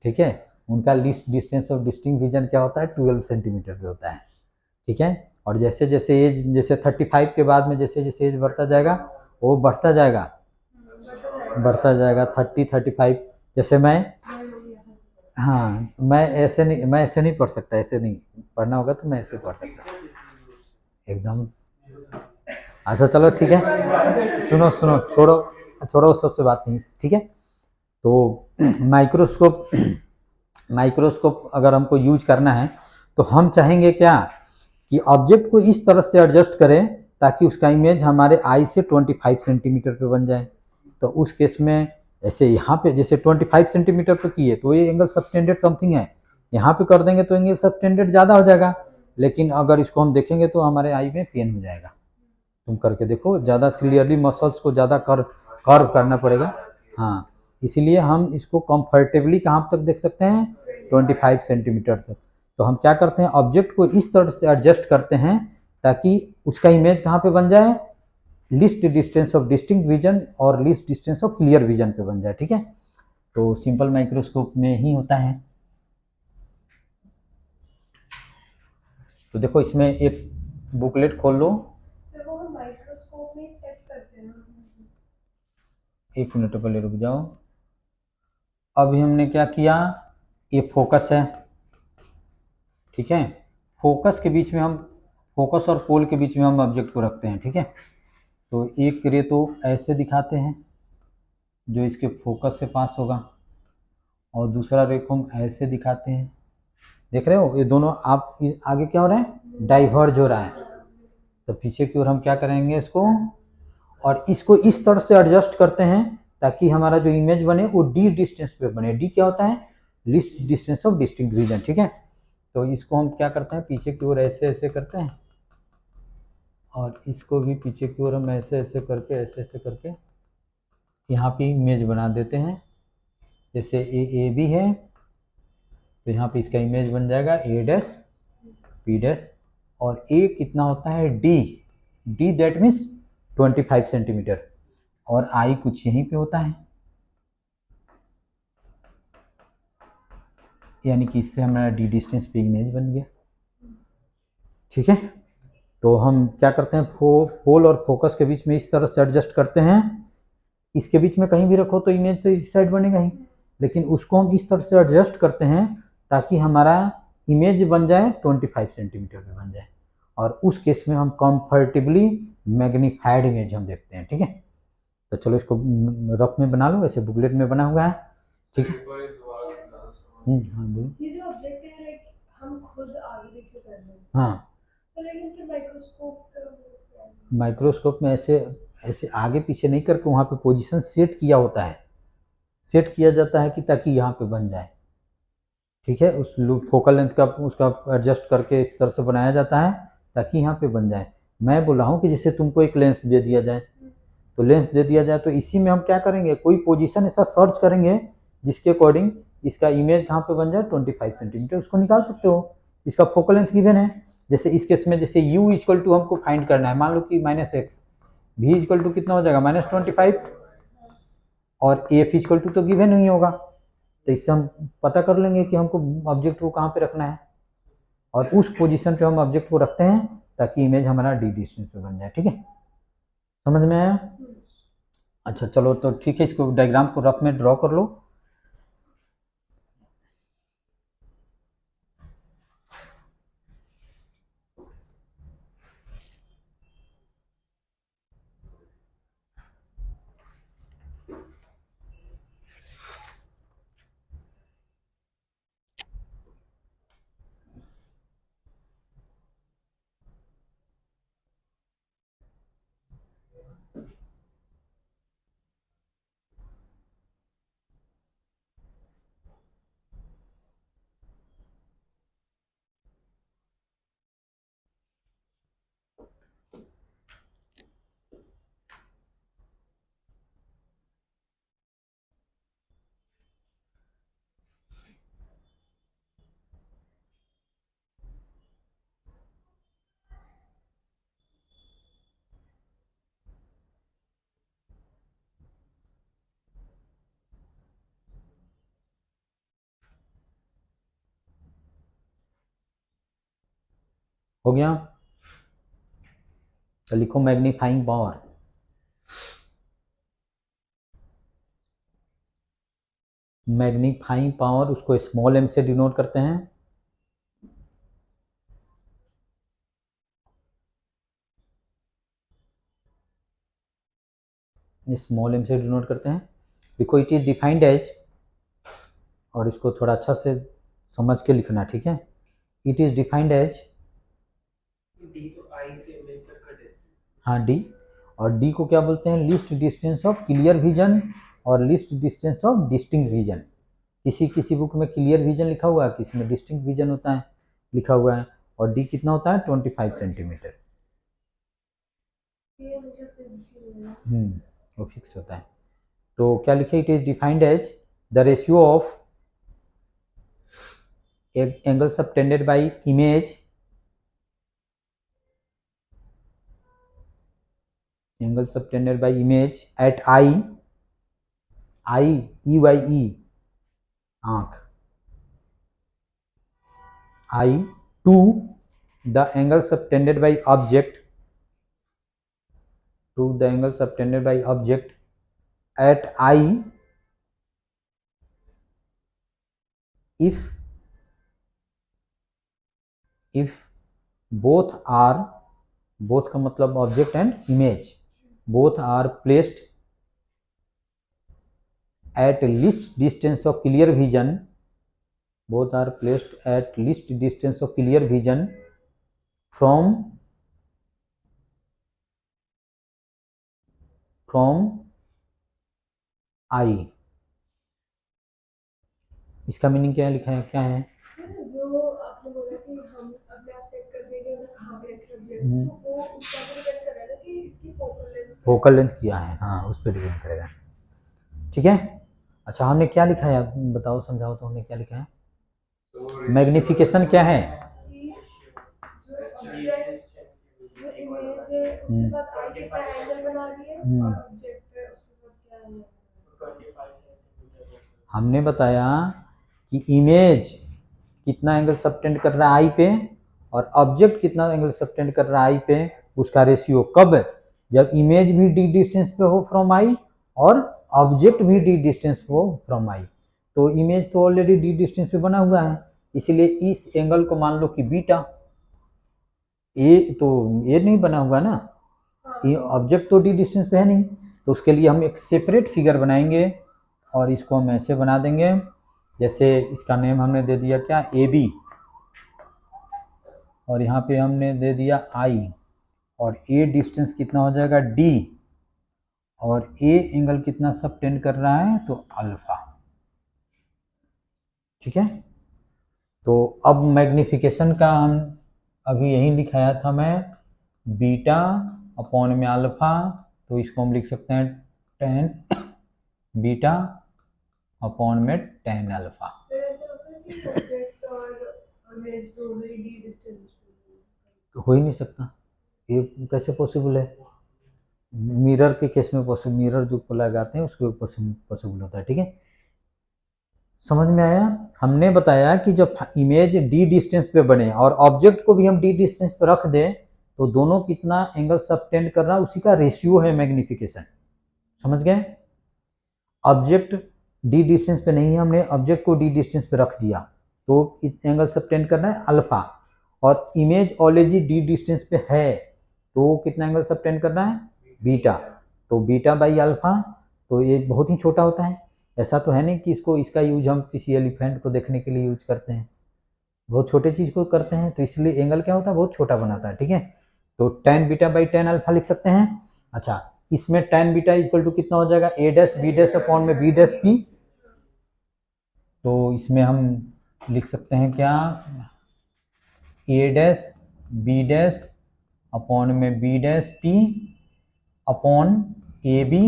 ठीक है। उनका least distance of distinct vision क्या होता है, 12 सेंटीमीटर पे होता है, ठीक है। और जैसे जैसे एज, जैसे 35 के बाद में जैसे जैसे एज बढ़ता जाएगा वो बढ़ता जाएगा 35। जैसे मैं, हाँ मैं ऐसे नहीं पढ़ सकता, ऐसे नहीं पढ़ना होगा तो मैं ऐसे पढ़ सकता एकदम। अच्छा चलो ठीक है, सुनो सुनो, छोड़ो छोड़ो, सबसे बात नहीं, ठीक है। तो माइक्रोस्कोप अगर हमको यूज करना है तो हम चाहेंगे क्या, कि ऑब्जेक्ट को इस तरह से एडजस्ट करें ताकि उसका इमेज हमारे आई से 25 सेंटीमीटर पे बन जाए। तो उस केस में ऐसे यहाँ पे जैसे 25 सेंटीमीटर पे किए तो ये एंगल सबटेंडेड समथिंग है, यहाँ पे कर देंगे तो एंगल सबटेंडेड ज़्यादा हो जाएगा। लेकिन अगर इसको हम देखेंगे तो हमारे आई में पेन हो जाएगा। तुम करके देखो, ज़्यादा क्लियरली मसल्स को ज़्यादा कर्व करना पड़ेगा। हाँ, इसीलिए हम इसको कंफर्टेबली कहाँ तक देख सकते हैं, 25 सेंटीमीटर तक। तो हम क्या करते हैं, ऑब्जेक्ट को इस तरह से एडजस्ट करते हैं ताकि उसका इमेज कहाँ पे बन जाए, least distance of distinct vision और least distance of clear vision पे बन जाए, ठीक है। तो सिंपल माइक्रोस्कोप में ही होता है। तो देखो इसमें एक बुकलेट खोल लो, माइक्रोस्कोप में सेट करते हैं। एक मिनट पहले रुक जाओ। अभी हमने क्या किया, ये फोकस है, ठीक है। फोकस के बीच में हम, फोकस और पोल के बीच में हम ऑब्जेक्ट को रखते हैं, ठीक है। तो एक रे तो ऐसे दिखाते हैं जो इसके फोकस से पास होगा, और दूसरा रे को हम ऐसे दिखाते हैं। देख रहे हो ये दोनों, आप आगे क्या हो रहा है, डाइवर्ज हो रहा है। तो पीछे की ओर हम क्या करेंगे इसको, और इसको इस तरह से एडजस्ट करते हैं ताकि हमारा जो इमेज बने वो डी डिस्टेंस पे बने। डी क्या होता है, least distance of distinct vision, ठीक है। तो इसको हम क्या करते हैं, पीछे की ओर ऐसे ऐसे करते हैं, और इसको भी पीछे की ओर हम ऐसे ऐसे करके यहाँ पे इमेज बना देते हैं। जैसे ए बी है तो यहाँ पे इसका इमेज बन जाएगा ए डैश पी डैश, और ए कितना होता है D, D that means 25 centimetre, और आई कुछ यहीं पे होता है, यानी कि इससे हमारा डी डिस्टेंस पे इमेज बन गया। ठीक है, तो हम क्या करते हैं, पोल और फोकस के बीच में इस तरह से एडजस्ट करते हैं, इसके बीच में कहीं भी रखो तो इमेज तो इस साइड बनेगा ही, लेकिन उसको हम इस तरह से एडजस्ट करते हैं ताकि हमारा इमेज बन जाए 25 सेंटीमीटर पे बन जाए, और उस केस में हम कंफर्टेबली मैग्नीफाइड इमेज हम देखते हैं। ठीक है, तो चलो इसको रफ में बना लो, ऐसे बुकलेट में बना हुआ है। ठीक है, हाँ बोलो। ये जो ऑब्जेक्ट है लाइक हम खुद आगे पीछे कर रहे हैं, हाँ, तो लेकिन फिर माइक्रोस्कोप माइक्रोस्कोप में ऐसे ऐसे आगे पीछे नहीं करके वहाँ पे पोजीशन सेट किया होता है, सेट किया जाता है कि ताकि यहाँ पे बन जाए। ठीक है, उस फोकल लेंथ का उसका एडजस्ट करके इस तरह से बनाया जाता है ताकि यहाँ पे बन जाए। मैं बोल रहा हूँ कि जैसे तुमको एक लेंस दे दिया जाए, तो लेंस दे दिया जाए तो इसी में हम क्या करेंगे, कोई पोजीशन ऐसा सर्च करेंगे जिसके अकॉर्डिंग इसका इमेज कहाँ पे बन जाए 25 सेंटीमीटर, उसको निकाल सकते हो। इसका फोकल लेंथ गिवन है, जैसे इस केस में जैसे u इक्वल टू हमको फाइंड करना है, मान लो कि -x, v इक्वल टू कितना हो जाएगा -25, और एफ इक्वल टू तो गिवन नहीं होगा, तो इससे हम पता कर लेंगे कि हमको ऑब्जेक्ट को कहाँ पे रखना है, और उस पोजीशन पे हम ऑब्जेक्ट को रखते हैं ताकि इमेज हमारा डी डिस्टेंस पे बन जाए। ठीक है, समझ में आया? अच्छा चलो, तो ठीक है, इसको डायग्राम को रफ में ड्रॉ कर लो। हो गया, तो लिखो मैग्नीफाइंग पावर। मैग्नीफाइंग पावर उसको स्मॉल m से डिनोट करते हैं, स्मॉल m से डिनोट करते हैं। देखो इट इज डिफाइंड एज, और इसको थोड़ा अच्छा से समझ के लिखना, ठीक है। It is defined as D, तो आई से एम तक का डिस्टेंस। हाँ डी, और डी को क्या बोलते हैं, least distance of clear vision और least distance of distinct vision. किसी किसी बुक में क्लियर विजन लिखा हुआ है, किसी में डिस्टिंक्ट विजन होता है लिखा हुआ है, और डी कितना होता है 25 सेंटीमीटर। ये मुझे फिर भी वो फिक्स होता है। तो क्या लिखे, it is defined as the ratio of angle subtended by image, angle subtended by image at eye, eye E Y E आंख, eye to the angle subtended by object, to the angle subtended by object at I if both are, both का मतलब object and image, both are placed at least distance of clear vision, both are placed at least distance of clear vision from I। इसका meaning क्या है, लिखा है क्या है, जो आपने बोला कि हम अपने आप सेट कर देंगे उन्हें कहाँ पे रखें ऑब्जेक्ट, तो वो उसका भी डिपेंड कर रहा है ना कि इसकी फोकल लेंथ फोकल लेंथ क्या है, हाँ उस पर डिपेंड करेगा। ठीक है, अच्छा हमने क्या लिखा है, आप बताओ समझाओ तो, हमने क्या लिखा है? तो मैग्निफिकेशन क्या है? कि जो ऑब्जेक्ट जो इमेज है उसके साथ आई कितना एंगल बना रही है और ऑब्जेक्ट है उसके साथ क्या एंगल। हमने बताया कि इमेज कितना एंगल सबटेंड कर रहा है आई पे और ऑब्जेक्ट कितना एंगल सबटेंड कर रहा है आई पे, उसका रेशियो कब? जब इमेज भी डी डिस्टेंस पे हो फ्रॉम आई और ऑब्जेक्ट भी डी डिस्टेंस पे हो फ्रॉम आई। तो इमेज तो ऑलरेडी डी डिस्टेंस पे बना हुआ है, इसलिए इस एंगल को मान लो कि बीटा। ए तो ए नहीं बना हुआ ना, ये ऑब्जेक्ट तो डी डिस्टेंस पे है नहीं, तो उसके लिए हम एक सेपरेट फिगर बनाएंगे और इसको हम ऐसे बना देंगे, जैसे इसका नेम हमने दे दिया क्या, ए बी, और यहाँ पे हमने दे दिया आई, और ए डिस्टेंस कितना हो जाएगा डी, और ए एंगल कितना सबटेंड कर रहा है तो अल्फा। ठीक है, तो अब मैग्निफिकेशन का हम अभी यही लिखाया था मैं, बीटा अपॉन में अल्फा, तो इसको हम लिख सकते हैं टेन बीटा अपॉन में टेन अल्फा। सर ऐसा होता है कि ऑब्जेक्ट और इमेज दोनों ही डी डिस्टेंस पे हो ही नहीं सकता, ये कैसे पॉसिबल है? मिरर के केस में पॉसिबल, मिरर जो लगाते हैं उसके पॉसिबल होता है। ठीक है, समझ में आया? हमने बताया कि जब इमेज डी डिस्टेंस पे बने और ऑब्जेक्ट को भी हम डी डिस्टेंस पे रख दें तो दोनों कितना एंगल सबटेंड कर रहा है उसी का रेशियो है मैग्निफिकेशन। समझ गए? ऑब्जेक्ट डी डिस्टेंस पे नहीं है, हमने ऑब्जेक्ट को डी डिस्टेंस पे रख दिया तो एंगल सबटेंड करना है अल्फा, और इमेज ऑलरेडी डी डिस्टेंस पे है तो कितना एंगल सबटेंड करना है बीटा, तो बीटा बाई अल्फा, तो ये बहुत ही छोटा होता है। ऐसा तो है नहीं कि इसका यूज हम किसी एलिफेंट को देखने के लिए यूज करते हैं, बहुत छोटे चीज को करते हैं, तो इसलिए एंगल क्या होता है बहुत छोटा बनाता है। ठीक है, तो tan beta by tan alpha लिख सकते हैं। अच्छा, इसमें टेन बीटा इक्वल टू कितना हो जाएगा, A dash B dash upon में बी डैश पी, तो इसमें हम लिख सकते हैं क्या, A dash B dash upon में B dash P upon A B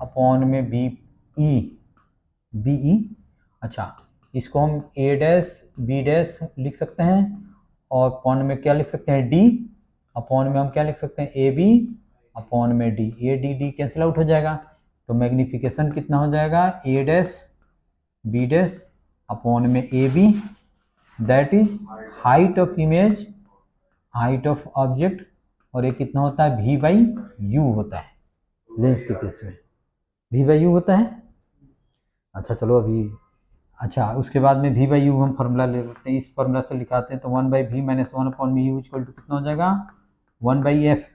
upon में बी ई बी ई। अच्छा, इसको हम ए डैश बी डैश लिख सकते हैं और अपॉन में क्या लिख सकते हैं डी, अपॉन में हम क्या लिख सकते हैं ए बी अपॉन में D, A D D cancel out हो जाएगा, तो मैग्निफिकेशन कितना हो जाएगा A dash B dash upon में A B, that is height of image, height of object, और ये कितना होता है वी बाई यू होता है लेंस के केस में, वी बाई यू होता है। अच्छा चलो अभी, अच्छा उसके बाद में वी बाई यू हम फार्मूला ले लेते हैं, इस फार्मूला से लिखाते हैं, तो one by V minus one upon में यू इक्वल टू कितना हो जाएगा वन बाई एफ।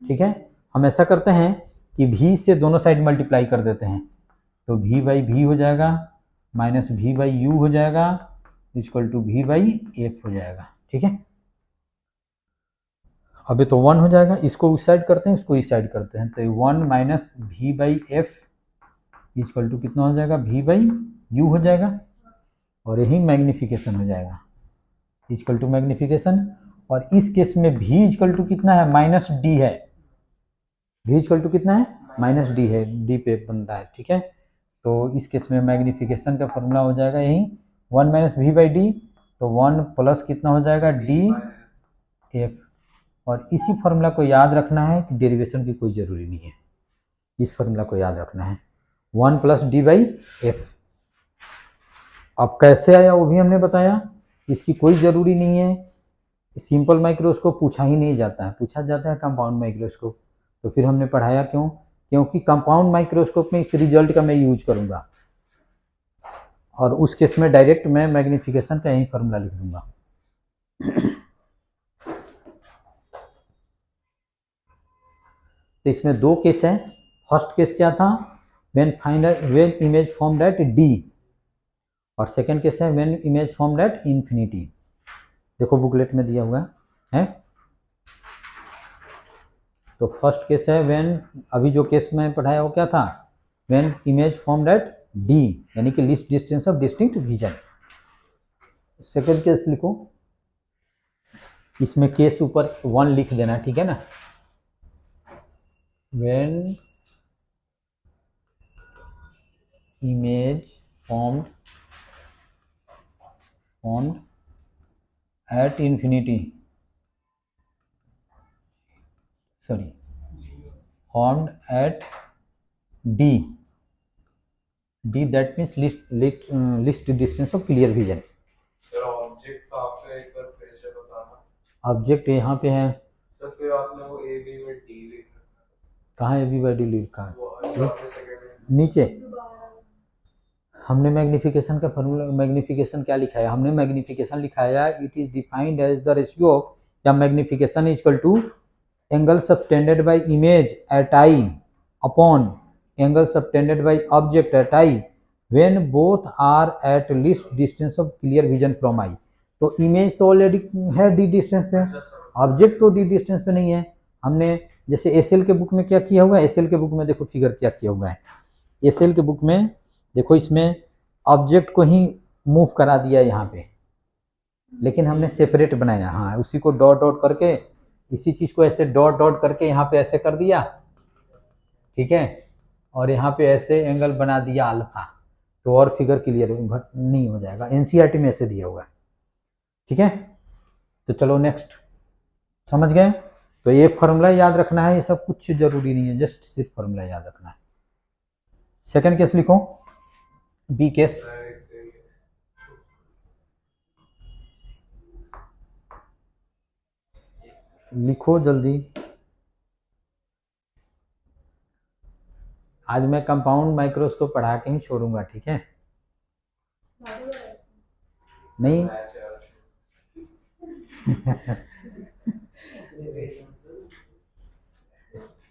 ठीक है, हम ऐसा करते हैं कि v से दोनों साइड मल्टीप्लाई कर देते हैं, तो v बाई वी हो जाएगा माइनस वी बाई यू हो जाएगा equal to V by F हो जाएगा। ठीक है, अभी तो वन हो जाएगा, इसको उस साइड करते हैं इसको इस साइड करते हैं, तो one minus V by F equal to कितना हो जाएगा वी बाई यू हो जाएगा, और यही मैग्निफिकेशन हो जाएगा इक्वल टू मैग्निफिकेशन। और इस केस में v इक्वल टू कितना है माइनस डी है, v इक्वल टू कितना है माइनस डी है, डी पे बन रहा है। ठीक है, तो इस केस में मैग्निफिकेशन का फॉर्मूला हो जाएगा यही one minus V by D, तो वन प्लस कितना हो जाएगा डी एफ, और इसी फार्मूला को याद रखना है कि डेरिवेशन की कोई ज़रूरी नहीं है, इस फार्मूला को याद रखना है one plus D by F. अब कैसे आया वो भी हमने बताया, इसकी कोई ज़रूरी नहीं है, सिंपल माइक्रोस्कोप पूछा ही नहीं जाता है, पूछा जाता है कंपाउंड माइक्रोस्कोप, तो फिर हमने पढ़ाया क्यों, क्योंकि कंपाउंड माइक्रोस्कोप में इस रिजल्ट का मैं यूज करूँगा, और उस केस में डायरेक्ट मैं मैग्निफिकेशन का यही फार्मूला लिख दूंगा। तो इसमें दो केस है, फर्स्ट केस क्या था when image formed eight D, और सेकंड केस है when image formed at infinity, देखो बुकलेट में दिया हुआ है। तो फर्स्ट केस है व्हेन, अभी जो केस में पढ़ाया वो क्या था, when image formed eight D यानी कि least distance of distinct vision. Second case लिखो, इसमें केस ऊपर वन लिख देना, ठीक है ना, when image formed at infinity, sorry, formed at d, that means least distance of clear vision. Sir object का आपका एक बार फिर से बताना। ऑब्जेक्ट यहाँ पे है, सर फिर आपने वो ए बी में डी लिखा कहाँ एवरीबॉडी लिखा है? वो आपके सेकंड में नीचे दोबारा हमने मैग्निफिकेशन का फॉर्मूला, मैग्निफिकेशन क्या लिखा है? हमने मैग्निफिकेशन लिखाया it is defined as the ratio of, या magnification is equal to angle subtended by image at eye upon angle subtended by object at eye when both are at least distance of clear vision from eye. तो image तो already है D distance पे, object तो D distance पे नहीं है। हमने जैसे एसएल के बुक में क्या किया हुआ है, एसएल के बुक में देखो फिगर क्या किया हुआ है, एसएल के बुक में देखो इसमें ऑब्जेक्ट को ही मूव करा दिया यहाँ पे, लेकिन हमने सेपरेट बनाया, हाँ उसी को डॉट डॉट करके, इसी चीज़ को ऐसे डॉट डॉट करके यहाँ पे ऐसे कर दिया, ठीक है, और यहाँ पे ऐसे एंगल बना दिया अल्फा, तो और फिगर क्लियर नहीं हो जाएगा। एनसीईआरटी में ऐसे दिया हुआ है, ठीक है। तो चलो नेक्स्ट, समझ गए? तो एक फॉर्मूला याद रखना है, ये सब कुछ जरूरी नहीं है, जस्ट सिर्फ फॉर्मूला याद रखना है। सेकंड केस लिखो, बी केस। लिखो जल्दी, आज मैं कंपाउंड माइक्रोस्कोप पढ़ा के ही छोड़ूंगा, ठीक है? नहीं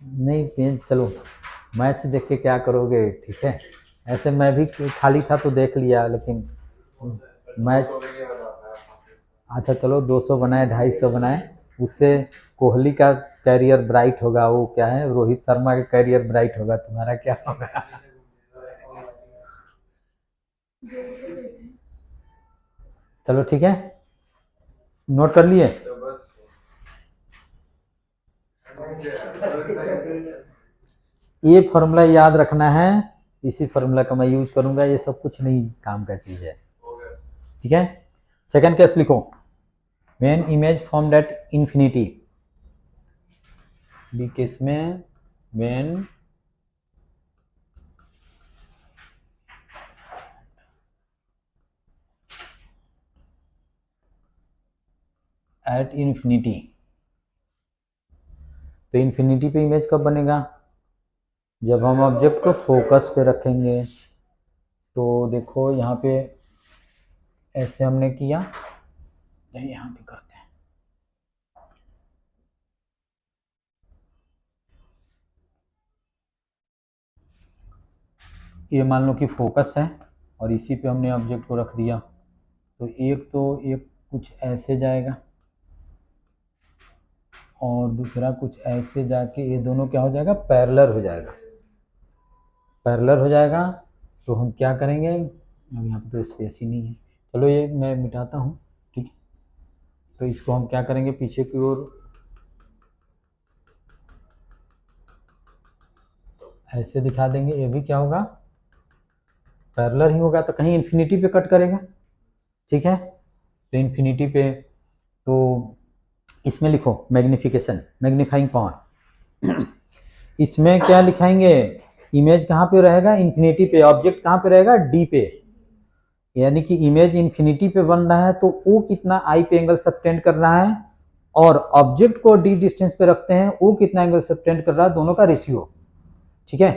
नहीं पेन, चलो मैच देख के क्या करोगे, ठीक है? ऐसे मैं भी खाली था तो देख लिया, लेकिन मैच, अच्छा चलो 200 बनाए, 250 बनाए, उससे कोहली का कैरियर ब्राइट होगा, वो क्या है, रोहित शर्मा का कैरियर ब्राइट होगा, तुम्हारा क्या होगा? चलो ठीक है, नोट कर लिए? ये फॉर्मूला याद रखना है, इसी फॉर्मूला का मैं यूज करूंगा, ये सब कुछ नहीं काम का चीज है, ठीक है। सेकंड केस लिखो, when image formed at infinity, B case में व्हेन एट इंफिनिटी, तो इंफिनिटी पे इमेज कब बनेगा? जब हम ऑब्जेक्ट को फोकस पे रखेंगे। तो देखो यहाँ पे ऐसे हमने किया, यहाँ पे करते हैं, ये मान लो कि फोकस है और इसी पे हमने ऑब्जेक्ट को रख दिया, तो एक कुछ ऐसे जाएगा और दूसरा कुछ ऐसे जाके, ये दोनों क्या हो जाएगा, पैरेलल हो जाएगा, पैरेलल हो जाएगा। तो हम क्या करेंगे, अब यहाँ पे तो स्पेस ही नहीं है, चलो ये मैं मिटाता हूँ, ठीक है। तो इसको हम क्या करेंगे, पीछे की ओर ऐसे दिखा देंगे, ये भी क्या होगा, पैरेलल ही होगा, तो कहीं इन्फिनिटी पे कट करेगा, ठीक है। तो इन्फिनिटी पे, तो इसमें लिखो मैग्निफिकेशन, मैग्नीफाइंग पावर, इसमें क्या लिखाएंगे, इमेज कहाँ पे रहेगा, इन्फिनिटी पे, ऑब्जेक्ट कहाँ पे रहेगा, डी पे, यानी कि इमेज इन्फिनिटी पे बन रहा है तो वो कितना आई पे एंगल सबटेंड कर रहा है, और ऑब्जेक्ट को डी डिस्टेंस पे रखते हैं वो कितना एंगल सबटेंड कर रहा है, दोनों का रेशियो, ठीक है।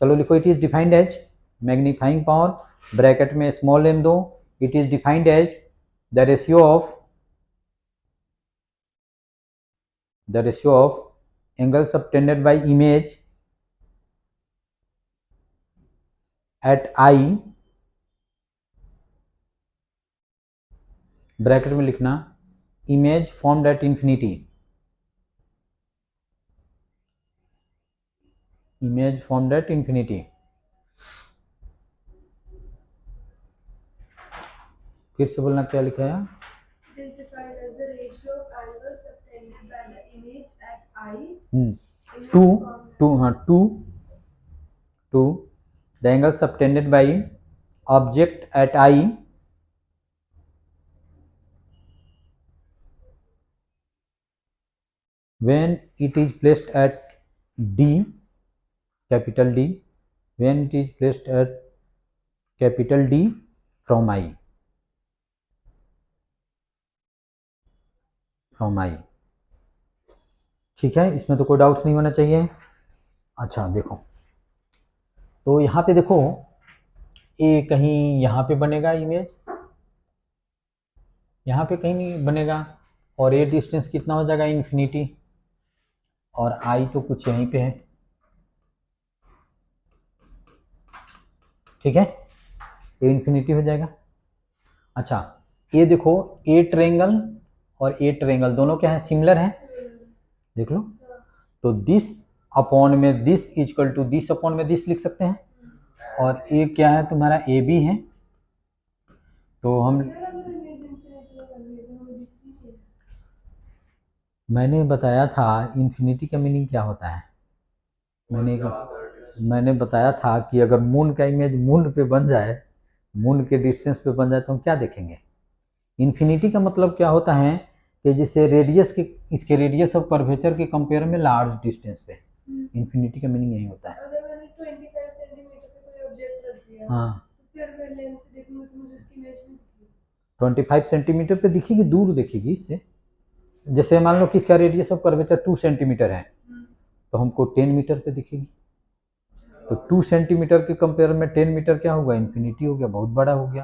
चलो लिखो, it is defined as magnifying power, bracket में स्मॉल m दो, it is defined as the ratio of angle subtended by image at eye, bracket में लिखना image formed at infinity, image formed at infinity, फिर से बोलना क्या लिखा है, It is defined as the ratio of angles subtended by the image at I. To, हाँ to the angle subtended by object at eye when it is placed at D, capital D, when it is placed at capital D from I, ठीक है, इसमें तो कोई doubts नहीं होना चाहिए। अच्छा देखो, तो यहाँ पे देखो ए कहीं यहाँ पे बनेगा इमेज, यहाँ पे कहीं नहीं बनेगा, और ए डिस्टेंस कितना हो जाएगा इन्फिनिटी, और आई तो कुछ यहीं पे है, ठीक है, ए इन्फिनिटी हो जाएगा। अच्छा ये देखो ए ट्रायंगल और ए ट्रायंगल दोनों क्या है, सिमिलर है, देख लो, तो दिस अपॉन में this equal to this upon में दिस लिख सकते हैं, और ए क्या है तुम्हारा ए बी है, तो हम मैंने बताया था इन्फिनिटी का मीनिंग क्या होता है, मैंने बताया था कि अगर मून का इमेज मून पे बन जाए, मून के डिस्टेंस पे बन जाए तो हम क्या देखेंगे। इन्फिनिटी का मतलब क्या होता है कि जैसे रेडियस के, इसके रेडियस ऑफ कर्वेचर के कंपेयर में लार्ज डिस्टेंस पे, इन्फिनिटी का मीनिंग यही होता है। अगर मैंने 25 सेंटीमीटर पे कोई ऑब्जेक्ट रख दिया, हाँ, तो फिर मैं लेंस से देखूंगा तो मुझे उसकी इमेज नहीं दिखेगी। 25 सेंटीमीटर पे दिखेगी, दूर दिखेगी इससे। जैसे मान लो कि इसका रेडियस ऑफ कर्वेचर 2 सेंटीमीटर है, तो हमको 10 मीटर पे दिखेगी, तो 2 सेंटीमीटर के कंपेयर में 10 मीटर क्या होगा, इन्फिनिटी हो गया, बहुत बड़ा हो गया।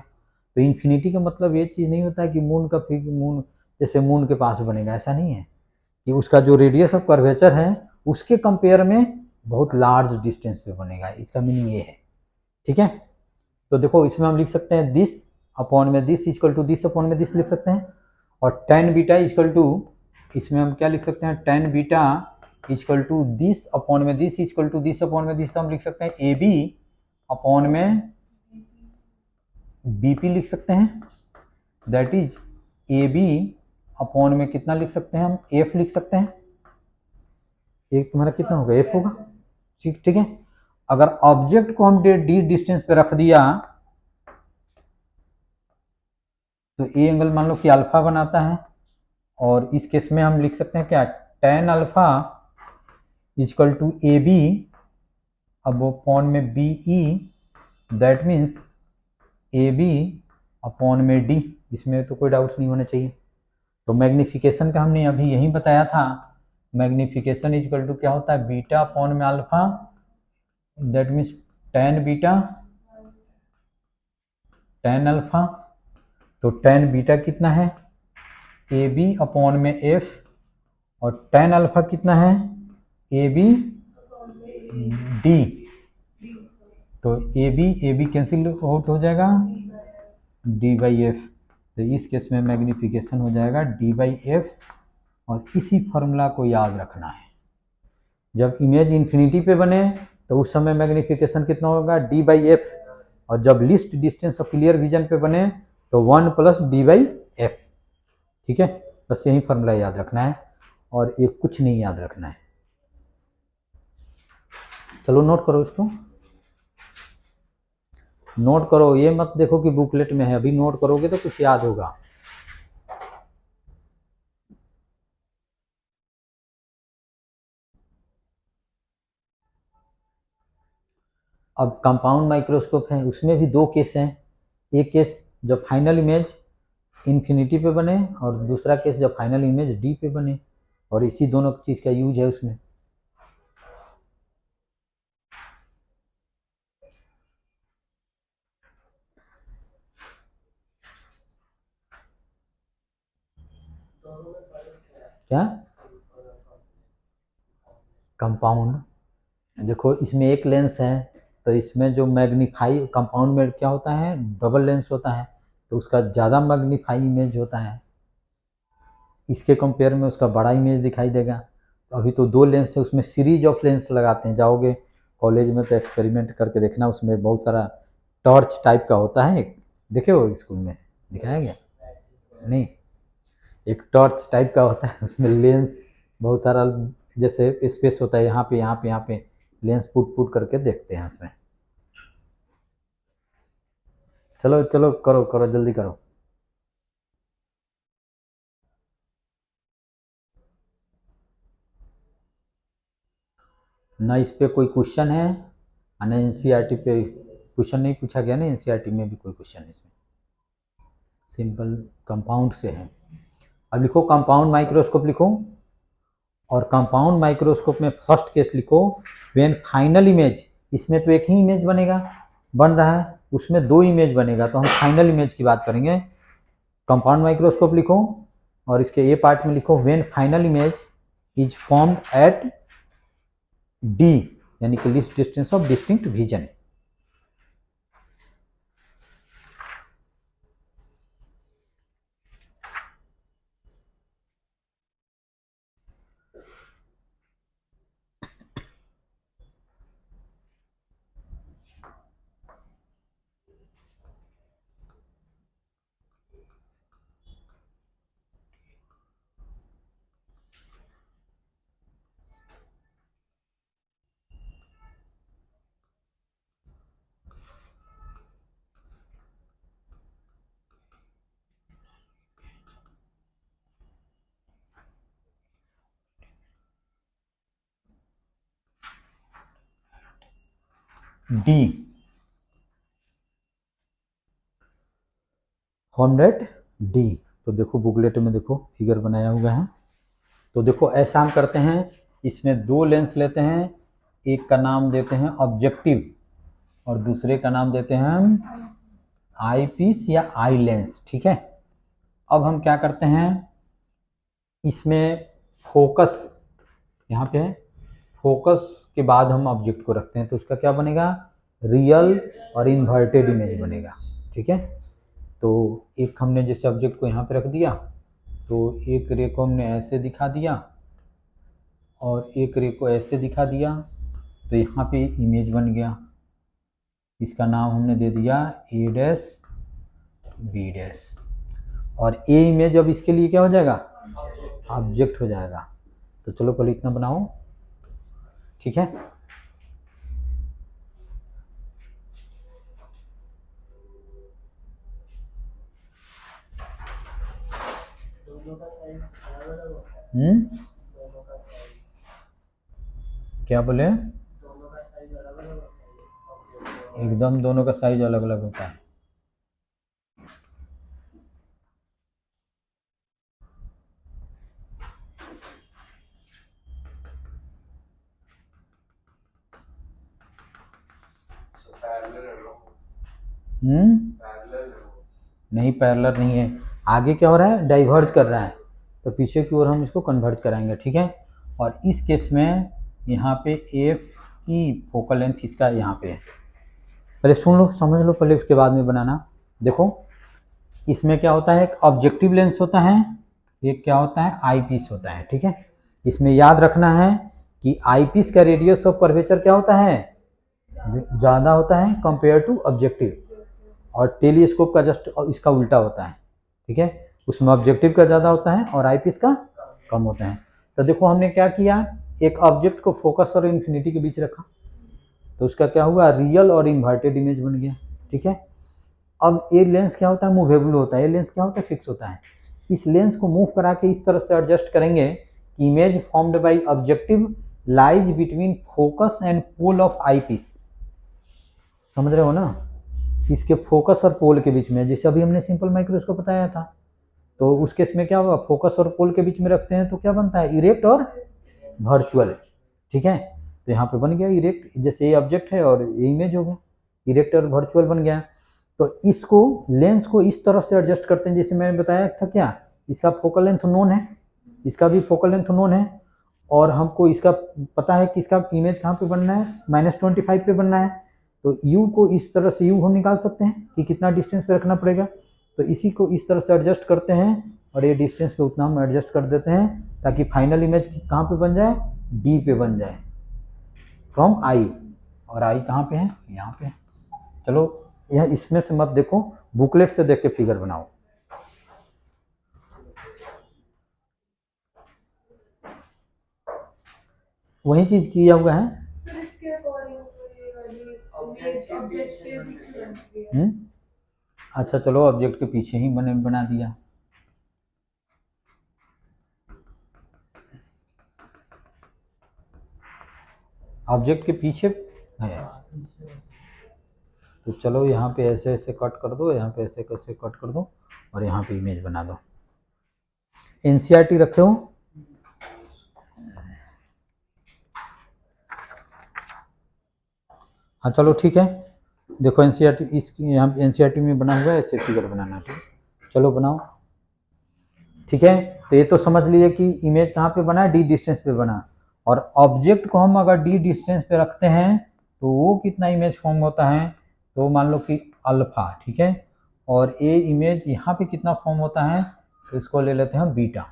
तो इन्फिनिटी का मतलब ये चीज़ नहीं होता है कि मून का फिगर मून जैसे मून के पास बनेगा, ऐसा नहीं है, कि उसका जो रेडियस ऑफ कर्वेचर है उसके कंपेयर में बहुत लार्ज डिस्टेंस पे बनेगा, इसका मीनिंग ये है, ठीक है। तो देखो इसमें हम लिख सकते हैं दिस अपॉन में this equal to this upon में दिस लिख सकते हैं, और tan बीटा इक्वल टू, इसमें हम क्या लिख सकते हैं, tan beta equal to this upon में this equal to this upon में दिस, तो हम लिख सकते हैं ए बी अपॉन में बी पी लिख सकते हैं, that is A B upon में कितना लिख सकते हैं हम, एफ लिख सकते हैं, एक तुम्हारा कितना होगा, एफ होगा, ठीक है। अगर ऑब्जेक्ट को हम डी डिस्टेंस पे रख दिया तो ए एंगल मान लो कि अल्फा बनाता है, और इस केस में हम लिख सकते हैं क्या, tan alpha equal to A B अब अपॉन में B E, that means A B upon में डी, इसमें तो कोई डाउट्स नहीं होना चाहिए। तो मैग्निफिकेशन का हमने अभी यही बताया था, मैग्निफिकेशन इक्वल टू क्या होता है, बीटा अपॉन में alpha, that means tan beta tan alpha, तो tan बीटा कितना है, ए बी अपॉन में एफ, और tan अल्फा कितना है, ए बी डी, तो ए बी कैंसिल आउट हो जाएगा, डी बाई एफ, तो इस केस में मैग्निफिकेशन हो जाएगा डी बाई एफ, और इसी फॉर्मूला को याद रखना है। जब इमेज इन्फिनिटी पे बने तो उस समय मैग्निफिकेशन कितना होगा, डी बाई एफ, और जब list distance of clear vision पे बने तो 1 प्लस डी बाई एफ, ठीक है, बस यही फॉर्मूला याद रखना है, और एक कुछ नहीं याद रखना है। चलो नोट करो इसको, नोट करो, ये मत देखो कि बुकलेट में है, अभी नोट करोगे तो कुछ याद होगा। अब कंपाउंड माइक्रोस्कोप है, उसमें भी 2 केस हैं, एक केस जब फाइनल इमेज इन्फिनिटी पे बने, और दूसरा केस जब फाइनल इमेज डी पे बने, और इसी दोनों चीज़ का यूज है उसमें। क्या कंपाउंड, देखो इसमें एक लेंस है, तो इसमें जो मैग्नीफाई कंपाउंड में क्या होता है, डबल लेंस होता है, तो उसका ज़्यादा मैग्नीफाई इमेज होता है, इसके कंपेयर में उसका बड़ा इमेज दिखाई देगा। तो अभी तो 2 लेंस है, उसमें सीरीज ऑफ लेंस लगाते हैं, जाओगे कॉलेज में तो एक्सपेरिमेंट करके देखना, उसमें बहुत सारा टॉर्च टाइप का होता है, देखे हो स्कूल में दिखाया गया नहीं, एक टॉर्च टाइप का होता है, उसमें लेंस बहुत सारा जैसे स्पेस होता है, यहाँ पे लेंस पुट करके देखते हैं उसमें। चलो चलो करो करो जल्दी करो। ना इस पे कोई क्वेश्चन है और ना एनसीईआरटी पे क्वेश्चन नहीं पूछा गया ना, एनसीईआरटी में भी कोई क्वेश्चन है इसमें, सिंपल कंपाउंड से है। अब लिखो कंपाउंड माइक्रोस्कोप लिखो, और कंपाउंड माइक्रोस्कोप में फर्स्ट केस लिखो व्हेन फाइनल इमेज, इसमें तो एक ही इमेज बनेगा, बन रहा है, उसमें दो इमेज बनेगा, तो हम फाइनल इमेज की बात करेंगे। कंपाउंड माइक्रोस्कोप लिखो और इसके ए पार्ट में लिखो when final image is formed at D, यानी कि least distance of distinct vision. D formed at D, तो देखो बुकलेट में देखो फिगर बनाया हुआ है। तो देखो ऐसा हम करते हैं, इसमें दो लेंस लेते हैं, एक का नाम देते हैं ऑब्जेक्टिव और दूसरे का नाम देते हैं हम आई पीस या आई लेंस, ठीक है। अब हम क्या करते हैं, इसमें फोकस यहाँ पे है, फोकस के बाद हम ऑब्जेक्ट को रखते हैं, तो उसका क्या बनेगा, रियल और इन्वर्टेड इमेज बनेगा, ठीक है। तो एक हमने जैसे ऑब्जेक्ट को यहाँ पे रख दिया, तो एक रे को हमने ऐसे दिखा दिया और एक रे को ऐसे दिखा दिया, तो यहाँ पे इमेज बन गया, इसका नाम हमने दे दिया ए डैश बी डैश, और ए इमेज अब इसके लिए क्या हो जाएगा, ऑब्जेक्ट हो जाएगा। तो चलो पहले इतना बनाओ, ठीक है। क्या बोले, एकदम दोनों का साइज अलग अलग होता है। नहीं पैरेलल नहीं है, आगे क्या हो रहा है, डाइवर्ज कर रहा है, तो पीछे की ओर हम इसको कन्वर्ज कराएंगे, ठीक है। और इस केस में यहाँ पे एफ ई फोकल लेंथ इसका यहाँ पे है, पहले सुन लो समझ लो पहले, उसके बाद में बनाना। देखो इसमें क्या होता है, एक ऑब्जेक्टिव लेंस होता है, एक क्या होता है आई पीस होता है, ठीक है। इसमें याद रखना है कि आई पीस का रेडियस ऑफ कर्वेचर क्या होता है, ज़्यादा होता है कंपेयर टू ऑब्जेक्टिव, और टेलीस्कोप का जस्ट इसका उल्टा होता है, ठीक है। उसमें ऑब्जेक्टिव का ज़्यादा होता है और आई पीस का कम होता है। तो देखो हमने क्या किया, एक ऑब्जेक्ट को फोकस और इन्फिनिटी के बीच रखा, तो उसका क्या हुआ, रियल और इन्वर्टेड इमेज बन गया, ठीक है। अब ये लेंस क्या होता है, मूवेबल होता है, ये लेंस क्या होता है, फिक्स होता है। इस लेंस को मूव करा के इस तरह से एडजस्ट करेंगे कि image formed by objective lies between focus and pole of eyepiece, समझ रहे हो ना, इसके फोकस और पोल के बीच में, जैसे अभी हमने सिंपल माइक्रोस्कोप बताया था, तो उस केस में क्या होगा, फोकस और पोल के बीच में रखते हैं तो क्या बनता है, इरेक्ट और वर्चुअल, ठीक है। तो यहाँ पे बन गया इरेक्ट, जैसे ये ऑब्जेक्ट है और ये इमेज हो गया, इरेक्ट और वर्चुअल बन गया। तो इसको लेंस को इस तरह से एडजस्ट करते हैं, जैसे मैंने बताया था, क्या इसका फोकल लेंथ नोन है, इसका भी फोकल लेंथ नोन है, और हमको इसका पता है कि इसका इमेज कहाँ पे बनना है, -25 पे बनना है, तो यू को इस तरह से यू हम निकाल सकते हैं कि कितना डिस्टेंस पे रखना पड़ेगा, तो इसी को इस तरह से एडजस्ट करते हैं और ये डिस्टेंस पे उतना हम एडजस्ट कर देते हैं ताकि फाइनल इमेज कहाँ पे बन जाए, डी पे बन जाए फ्रॉम आई, और आई कहाँ पे है, यहाँ पे। चलो यह इसमें से मत देखो, बुकलेट से देख के फिगर बनाओ। वही चीज किया हुआ है, सर इसके अकॉर्डिंग तो ये वाली इमेज ऑब्जेक्टिव भी बनती है। अच्छा चलो ऑब्जेक्ट के पीछे ही बना दिया। ऑब्जेक्ट के पीछे है, तो चलो यहाँ पे ऐसे ऐसे कट कर दो, यहाँ पे ऐसे कैसे कट कर दो और यहाँ पे इमेज बना दो। एनसीईआरटी रखे हो? हाँ चलो ठीक है, देखो एनसीईआरटी इसकी यहाँ एनसीईआरटी में बना हुआ है, ऐसे फिगर बनाना है। ठीक, चलो बनाओ। ठीक है, तो ये तो समझ लिए कि इमेज कहाँ पे बना है, डी डिस्टेंस पे बना। और ऑब्जेक्ट को हम अगर डी डिस्टेंस पे रखते हैं तो वो कितना इमेज फॉर्म होता है, तो मान लो कि अल्फा। ठीक है, और ये इमेज यहाँ पे कितना फॉर्म होता है, तो इसको ले लेते हैं बीटा।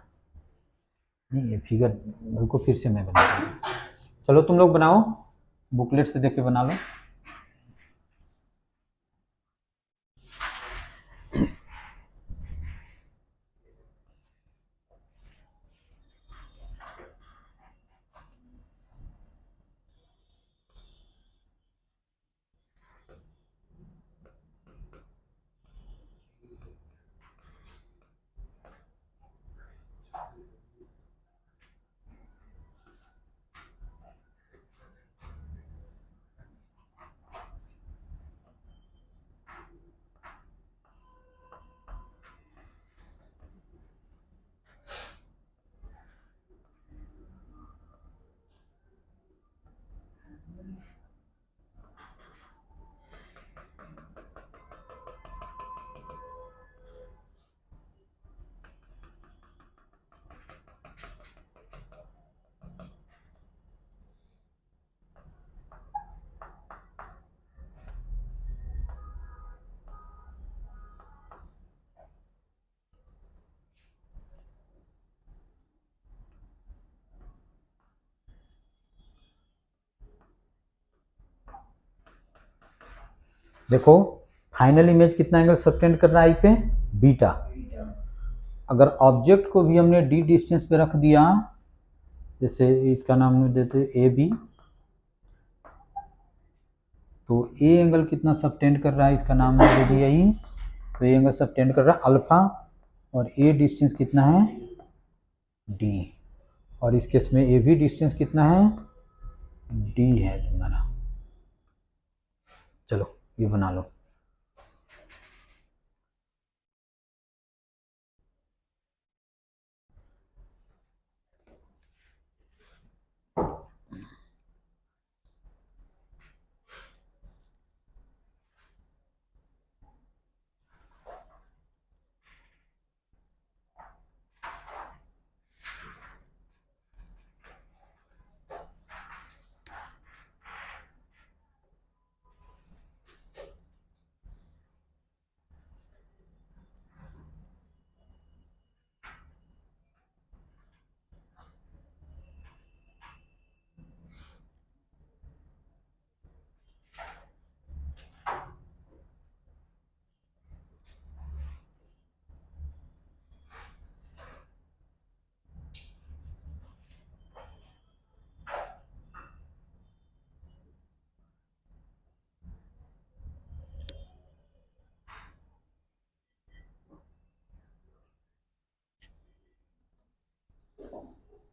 नहीं ये फिगर, रुको फिर से मैं बनाता हूँ। चलो तुम लोग बनाओ, बुकलेट से देख के बना लो। देखो फाइनल इमेज कितना एंगल सबटेंड कर रहा है आई पे, बीटा। अगर ऑब्जेक्ट को भी हमने डी डिस्टेंस पे रख दिया, जैसे इसका नाम हम देते ए बी, तो ए एंगल कितना सबटेंड कर रहा है, इसका नाम दे दिया ई, तो ए एंगल सबटेंड कर रहा है अल्फा, और ए डिस्टेंस कितना है डी, और इस केस में ए भी डिस्टेंस कितना है डी है तुम्हारा। चलो ये बना लो।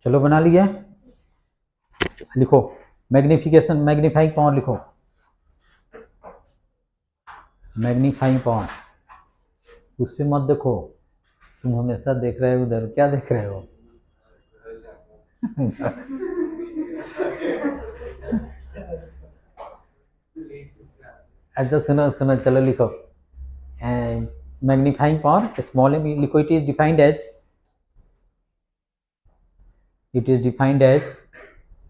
चलो बना लिया, लिखो मैग्निफिकेशन, मैग्नीफाइंग पावर लिखो, मैग्नीफाइंग पावर। उस पर मत देखो, तुम हमेशा देख रहे हो उधर, क्या देख रहे हो? अच्छा सुनो सुनो, चलो लिखो मैग्नीफाइंग पावर स्मॉल एम लिखो, it is defined as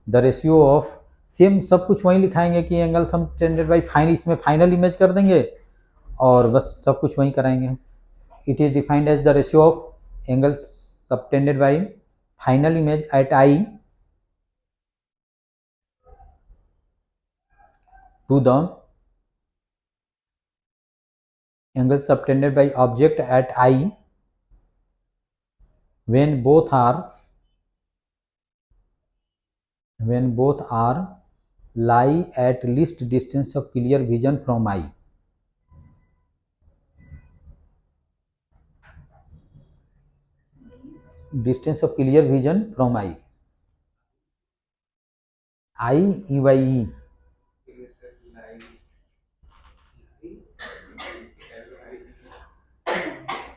the ratio of, same सब कुछ वही लिखाएंगे कि एंगल सबटेंडेड बाई फाइन, इसमें फाइनल इमेज कर देंगे और बस सब कुछ वही कराएंगे। It is defined as the ratio of angle subtended by final image at eye to the angle subtended by object at I when both are lie at least distance of clear vision from I. Distance of clear vision from eye, eye E Y E,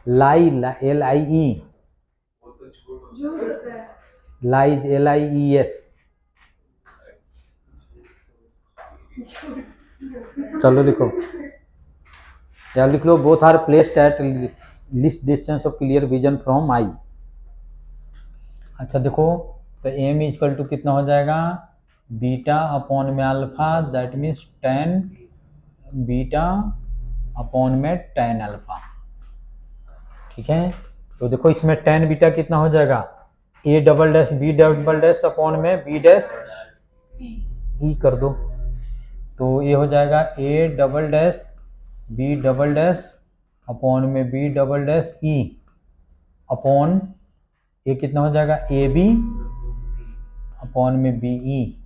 lie L I E, वो तो झूठ होता झूठ होता है। Lies L I E S. चलो लिखो, या लिख लो both are placed at least distance of clear vision from eye. अच्छा देखो, तो एम इक्वल टू कितना हो जाएगा, बीटा अपॉन में alpha, that means ten beta upon में टेन अल्फा। ठीक है, तो देखो इसमें टेन बीटा कितना हो जाएगा, A double dash B double dash upon में बी डैश ई कर दो, तो ये हो जाएगा A double dash B double dash upon में B double dash E upon ये कितना हो जाएगा, ए बी अपॉन में बी ई।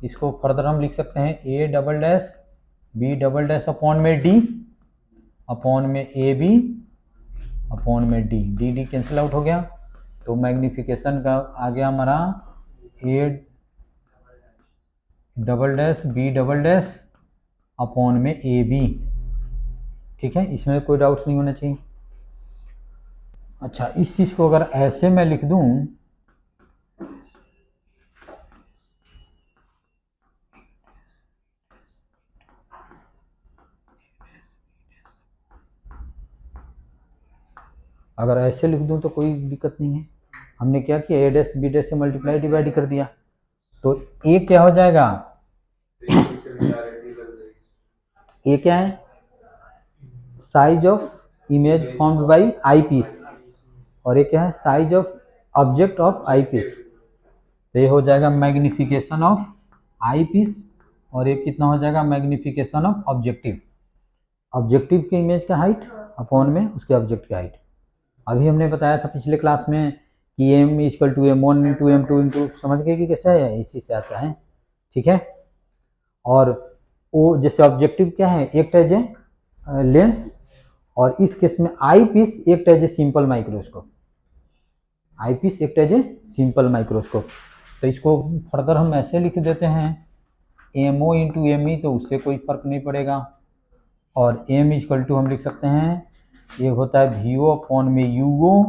इसको फर्दर हम लिख सकते हैं A double dash B double dash upon में डी अपॉन में ए बी अपॉन में D, D D cancel out हो गया, तो मैग्निफिकेशन का आ गया हमारा A double dash B double dash upon में ए बी। ठीक है, इसमें कोई डाउट्स नहीं होना चाहिए। अच्छा, इस चीज़ को अगर ऐसे मैं लिख दूं, अगर ऐसे लिख दूं तो कोई दिक्कत नहीं है। हमने क्या किया, ए डैश बी डैश से मल्टीप्लाई डिवाइड कर दिया, तो ए क्या हो जाएगा, है, सिमिलैरिटी लग जाएगी। ए क्या है, size of image formed by eyepiece, और ये क्या है, size of object of eyepiece. तो ये हो जाएगा मैग्निफिकेशन ऑफ आई पीस, और ये कितना हो जाएगा, मैग्निफिकेशन ऑफ ऑब्जेक्टिव। ऑब्जेक्टिव की इमेज का हाइट अपॉन में उसके ऑब्जेक्ट की हाइट। अभी हमने बताया था पिछले क्लास में कि M equal to M one into M two into, समझ गए कि कैसे है, इसी से आता है। ठीक है, और वो जैसे ऑब्जेक्टिव क्या है, एक एज ए लेंस, और इस केस में आई पीस एक as a simple microscope, eyepiece एक एज ए सिंपल माइक्रोस्कोप। तो इसको फर्दर हम ऐसे लिख देते हैं M O into M E, तो उससे कोई फर्क नहीं पड़ेगा, और एम इक्वल टू हम लिख सकते हैं, ये होता है वी ओ अपॉन में यू ओ,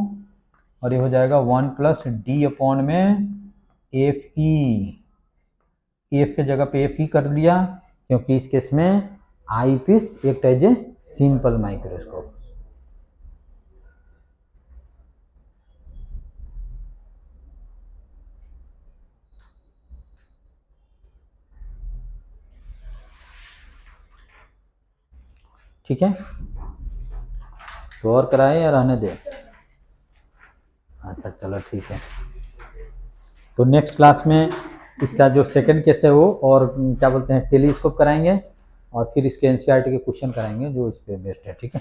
और ये हो जाएगा 1 प्लस डी अपॉन में एफ ई। एफ के जगह पे एफ ई कर दिया, क्योंकि इस केस में आई पीस एक एज ए सिंपल माइक्रोस्कोप। ठीक है, तो और कराए या रहने दे, अच्छा चलो ठीक है। तो नेक्स्ट क्लास में इसका जो सेकंड केस है वो, और क्या बोलते हैं, टेलीस्कोप कराएंगे, और फिर इसके एनसीईआरटी के क्वेश्चन कराएंगे जो इस पे बेस्ड है। ठीक है।